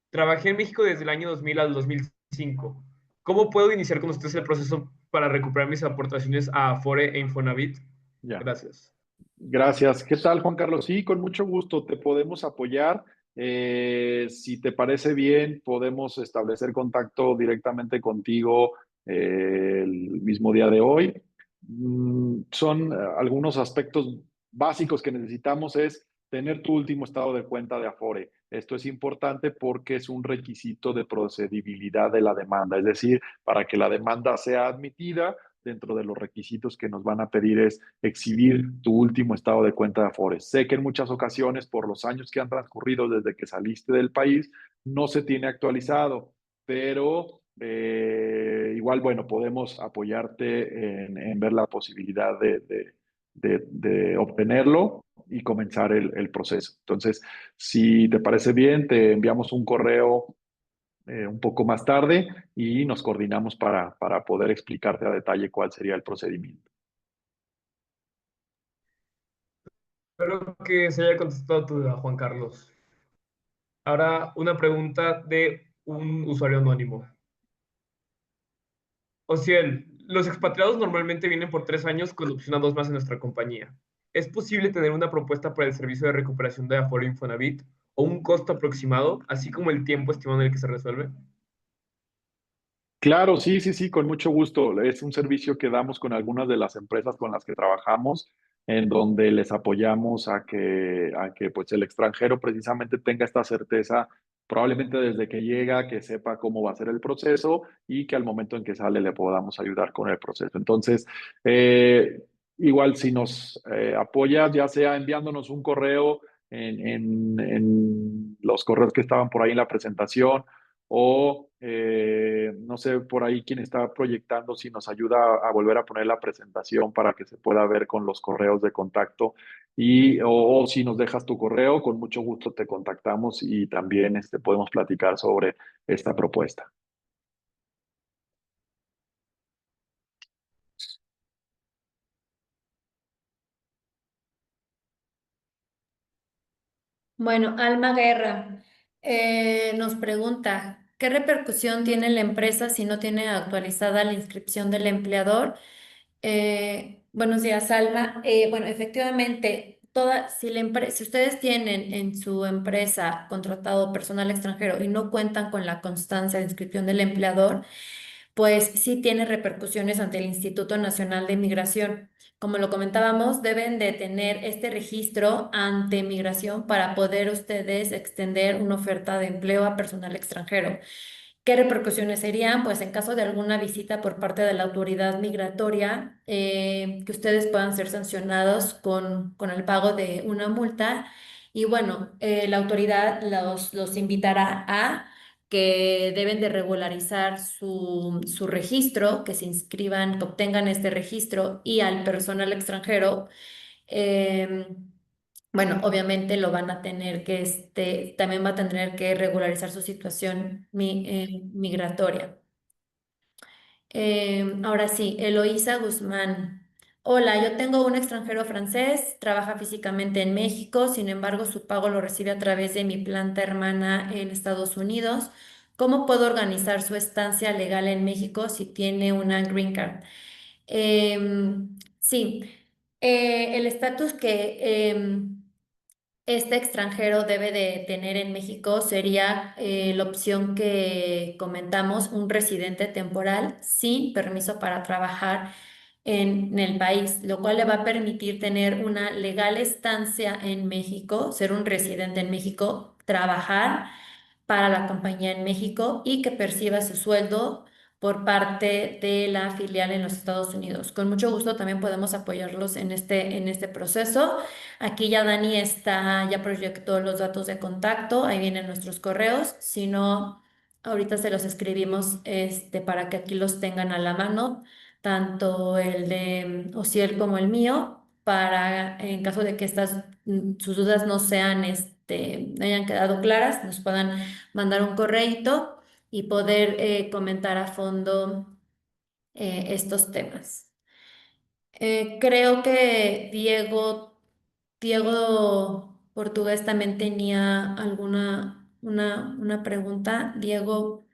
Trabajé en México desde el año 2000 al 2005. ¿Cómo puedo iniciar con ustedes el proceso para recuperar mis aportaciones a Afore e Infonavit? Ya. Gracias. Gracias. ¿Qué tal, Juan Carlos? Sí, con mucho gusto te podemos apoyar. Si te parece bien, podemos establecer contacto directamente contigo el mismo día de hoy. Son algunos aspectos básicos que necesitamos es tener tu último estado de cuenta de Afore. Esto es importante porque es un requisito de procedibilidad de la demanda, es decir, para que la demanda sea admitida, dentro de los requisitos que nos van a pedir es exhibir tu último estado de cuenta de Afore. Sé que en muchas ocasiones, por los años que han transcurrido desde que saliste del país, no se tiene actualizado, pero igual, bueno, podemos apoyarte en ver la posibilidad de obtenerlo y comenzar el proceso. Entonces, si te parece bien, te enviamos un correo un poco más tarde y nos coordinamos para poder explicarte a detalle cuál sería el procedimiento. Espero que se haya contestado tu duda, Juan Carlos. Ahora una pregunta de un usuario anónimo. Ociel, los expatriados normalmente vienen por 3 años con opción a 2 más en nuestra compañía. ¿Es posible tener una propuesta para el servicio de recuperación de Afore Infonavit o un costo aproximado, así como el tiempo estimado en el que se resuelve? Claro, sí, sí, sí, con mucho gusto. Es un servicio que damos con algunas de las empresas con las que trabajamos, en donde les apoyamos a que pues el extranjero precisamente tenga esta certeza, probablemente desde que llega, que sepa cómo va a ser el proceso y que al momento en que sale le podamos ayudar con el proceso. Entonces, eh, igual si nos apoyas, ya sea enviándonos un correo en los correos que estaban por ahí en la presentación, o no sé por ahí quién está proyectando, si nos ayuda a volver a poner la presentación para que se pueda ver con los correos de contacto o si nos dejas tu correo, con mucho gusto te contactamos y también podemos platicar sobre esta propuesta. Bueno, Alma Guerra nos pregunta, ¿qué repercusión tiene la empresa si no tiene actualizada la inscripción del empleador? Buenos días, Alma. Bueno, efectivamente, si ustedes tienen en su empresa contratado personal extranjero y no cuentan con la constancia de inscripción del empleador, pues sí tiene repercusiones ante el Instituto Nacional de Migración. Como lo comentábamos, deben de tener este registro ante migración para poder ustedes extender una oferta de empleo a personal extranjero. ¿Qué repercusiones serían? Pues en caso de alguna visita por parte de la autoridad migratoria, que ustedes puedan ser sancionados con el pago de una multa. Y bueno, la autoridad los invitará a que deben de regularizar su registro, que se inscriban, que obtengan este registro y al personal extranjero. Bueno, obviamente lo van a tener que, también va a tener que regularizar su situación migratoria. Ahora sí, Eloísa Guzmán. Hola, yo tengo un extranjero francés, trabaja físicamente en México, sin embargo, su pago lo recibe a través de mi planta hermana en Estados Unidos. ¿Cómo puedo organizar su estancia legal en México si tiene una green card? Sí, el estatus que este extranjero debe de tener en México sería la opción que comentamos, un residente temporal sin permiso para trabajar en el país, lo cual le va a permitir tener una legal estancia en México, ser un residente en México, trabajar para la compañía en México y que perciba su sueldo por parte de la filial en los Estados Unidos. Con mucho gusto también podemos apoyarlos en este proceso. Aquí ya Dani ya proyectó los datos de contacto, ahí vienen nuestros correos. Si no, Ahorita se los escribimos para que aquí los tengan a la mano, tanto el de Ociel como el mío, para en caso de que sus dudas no sean, no hayan quedado claras, nos puedan mandar un correíto y poder comentar a fondo estos temas. Creo que Diego Portugués también tenía una pregunta. Diego,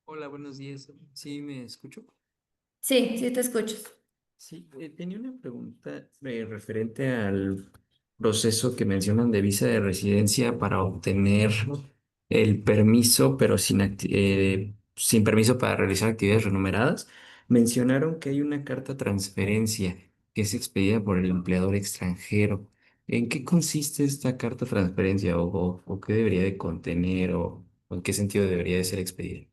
Hola, buenos días. ¿Sí me escucho? sí, sí te escucho. Sí, tenía una pregunta referente al proceso que mencionan de visa de residencia para obtener el permiso, pero sin permiso para realizar actividades remuneradas. Mencionaron que hay una carta transferencia que es expedida por el empleador extranjero. ¿En qué consiste esta carta transferencia o qué debería de contener o en qué sentido debería de ser expedida?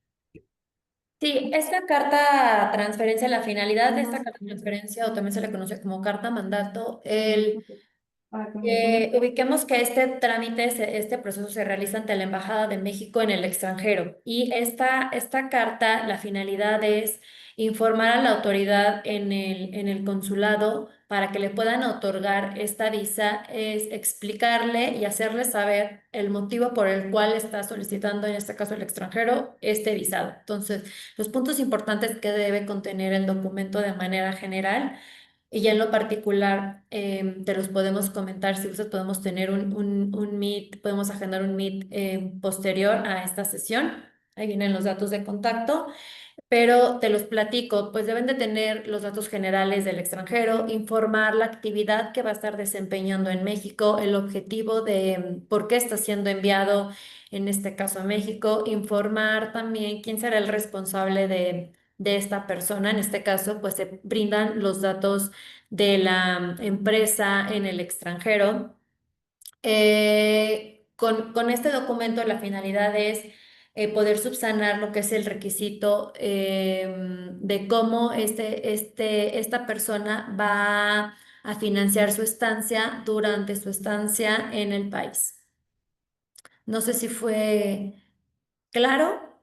Sí, esta carta transferencia, la finalidad de esta carta transferencia, o también se le conoce como carta mandato, ubiquemos que este trámite, este proceso se realiza ante la Embajada de México en el extranjero y esta carta, la finalidad es informar a la autoridad en el consulado para que le puedan otorgar esta visa, es explicarle y hacerle saber el motivo por el cual está solicitando, en este caso el extranjero, este visado. Entonces, los puntos importantes que debe contener el documento de manera general y ya en lo particular, te los podemos comentar. Si gustas, podemos tener un meet, podemos agendar un meet posterior a esta sesión. Ahí vienen los datos de contacto, pero te los platico, pues deben de tener los datos generales del extranjero, informar la actividad que va a estar desempeñando en México, el objetivo de por qué está siendo enviado, en este caso a México, informar también quién será el responsable de esta persona. En este caso, pues se brindan los datos de la empresa en el extranjero. Con este documento la finalidad es poder subsanar lo que es el requisito de cómo esta persona va a financiar su estancia durante su estancia en el país. No sé si fue claro.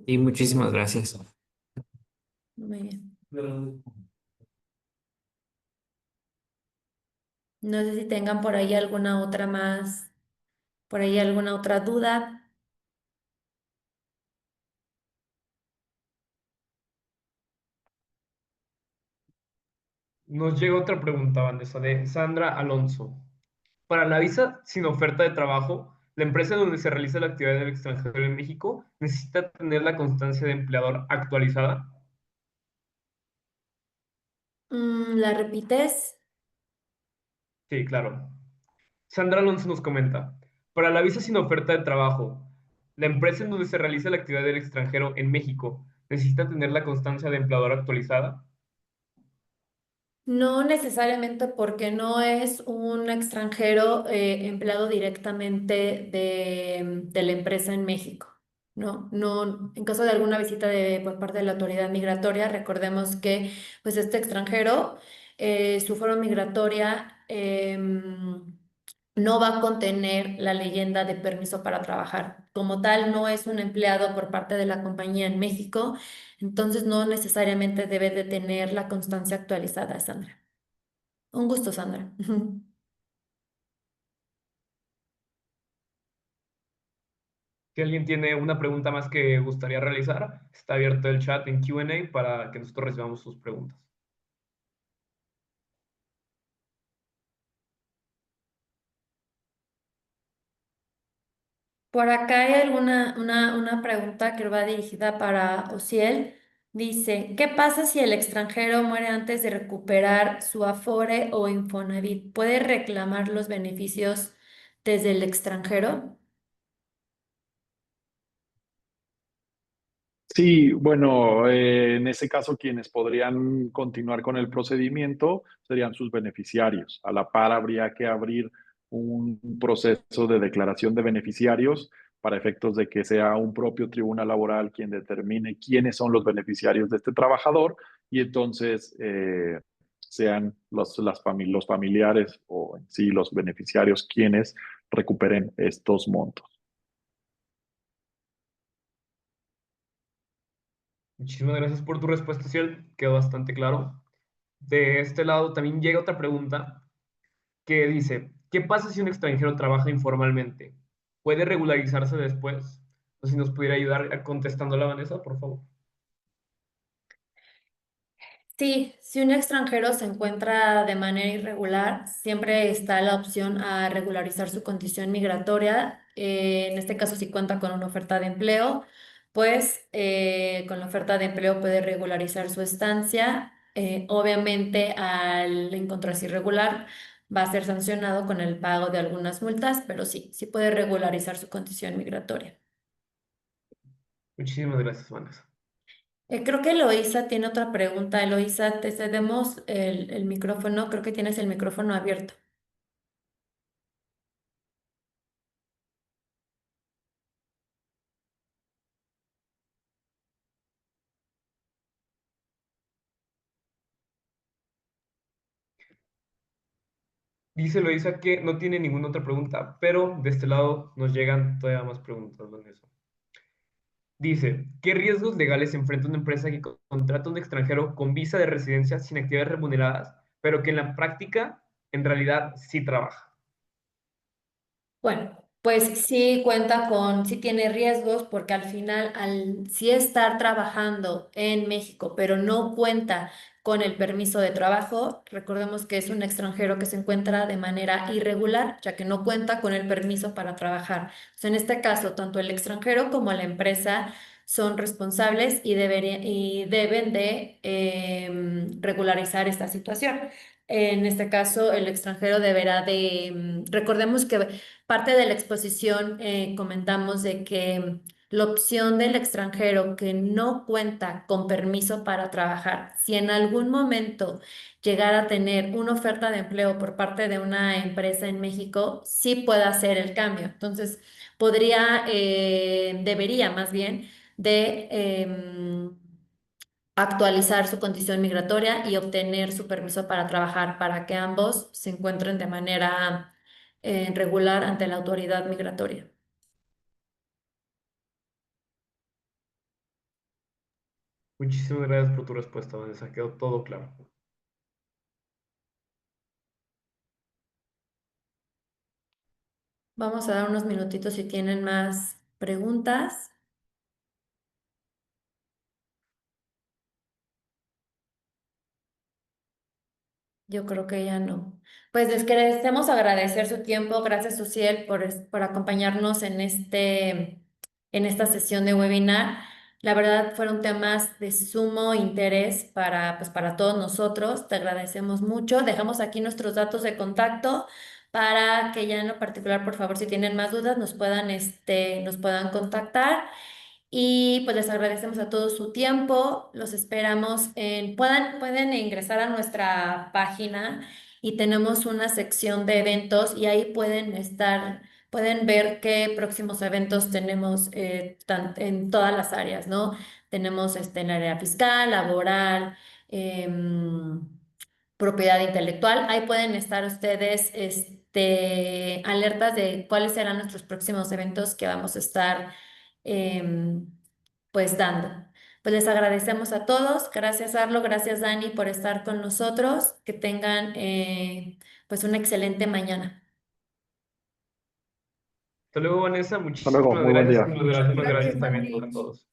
Y muchísimas gracias. Muy bien. No sé si tengan por ahí alguna otra más, por ahí alguna otra duda. Nos llega otra pregunta, Vanessa, de Sandra Alonso. Para la visa sin oferta de trabajo, la empresa donde se realiza la actividad del extranjero en México necesita tener la constancia de empleador actualizada. ¿La repites? Sí, claro. Sandra Alonso nos comenta, para la visa sin oferta de trabajo, la empresa en donde se realiza la actividad del extranjero en México necesita tener la constancia de empleador actualizada. No necesariamente porque no es un extranjero empleado directamente de la empresa en México. No, no, en caso de alguna visita por parte de la autoridad migratoria, recordemos que pues este extranjero, su foro migratoria no va a contener la leyenda de permiso para trabajar. Como tal, no es un empleado por parte de la compañía en México, entonces no necesariamente debe de tener la constancia actualizada, Sandra. Un gusto, Sandra. Si alguien tiene una pregunta más que gustaría realizar, está abierto el chat en Q&A para que nosotros recibamos sus preguntas. Por acá hay una pregunta que va dirigida para Ociel. Dice, ¿qué pasa si el extranjero muere antes de recuperar su Afore o Infonavit? ¿Puede reclamar los beneficios desde el extranjero? Sí, bueno, en ese caso quienes podrían continuar con el procedimiento serían sus beneficiarios. A la par habría que abrir un proceso de declaración de beneficiarios para efectos de que sea un propio tribunal laboral quien determine quiénes son los beneficiarios de este trabajador y entonces sean los familiares o en sí los beneficiarios quienes recuperen estos montos. Muchísimas gracias por tu respuesta, Ciel. Quedó bastante claro. De este lado también llega otra pregunta que dice, ¿qué pasa si un extranjero trabaja informalmente? ¿Puede regularizarse después? O si nos pudiera ayudar contestándola, Vanessa, por favor. Sí, si un extranjero se encuentra de manera irregular, siempre está la opción a regularizar su condición migratoria. En este caso, si cuenta con una oferta de empleo, pues con la oferta de empleo puede regularizar su estancia. Obviamente, al encontrarse irregular, va a ser sancionado con el pago de algunas multas, pero sí, sí puede regularizar su condición migratoria. Muchísimas gracias, Vanessa. Creo que Eloísa tiene otra pregunta. Eloísa, te cedemos el micrófono. Creo que tienes el micrófono abierto. Dice Loisa que no tiene ninguna otra pregunta, pero de este lado nos llegan todavía más preguntas, Vanessa. Dice, ¿qué riesgos legales enfrenta una empresa que contrata a un extranjero con visa de residencia sin actividades remuneradas, pero que en la práctica, en realidad, sí trabaja? Bueno, pues sí cuenta con, sí tiene riesgos porque al final, al sí estar trabajando en México, pero no cuenta con el permiso de trabajo, recordemos que es un extranjero que se encuentra de manera irregular, ya que no cuenta con el permiso para trabajar. Entonces, en este caso, tanto el extranjero como la empresa son responsables y, y deben de regularizar esta situación. En este caso, el extranjero deberá de, recordemos que parte de la exposición comentamos de que la opción del extranjero que no cuenta con permiso para trabajar, si en algún momento llegara a tener una oferta de empleo por parte de una empresa en México, sí puede hacer el cambio. Entonces, podría, debería más bien de actualizar su condición migratoria y obtener su permiso para trabajar para que ambos se encuentren de manera regular ante la autoridad migratoria. Muchísimas gracias por tu respuesta, Vanessa. Quedó todo claro. Vamos a dar unos minutitos si tienen más preguntas. Yo creo que ya no. Pues les queremos agradecer su tiempo. Gracias, Suciel, por acompañarnos en esta sesión de webinar. La verdad, fueron temas de sumo interés para, pues, para todos nosotros. Te agradecemos mucho. Dejamos aquí nuestros datos de contacto para que ya en lo particular, por favor, si tienen más dudas, nos puedan contactar. Y pues les agradecemos a todos su tiempo. Los esperamos pueden ingresar a nuestra página y tenemos una sección de eventos y ahí pueden ver qué próximos eventos tenemos en todas las áreas, ¿no? Tenemos en el área fiscal, laboral, em, propiedad intelectual. Ahí pueden estar ustedes, alertas de cuáles serán nuestros próximos eventos que vamos a estar em, pues dando. Pues les agradecemos a todos. Gracias, Arlo. Gracias, Dani, por estar con nosotros. Que tengan pues una excelente mañana. Hasta luego, Vanessa. Hasta luego, Muchísimas muy buen gracias. día. Muchísimas gracias Gracias, también Dani. a todos.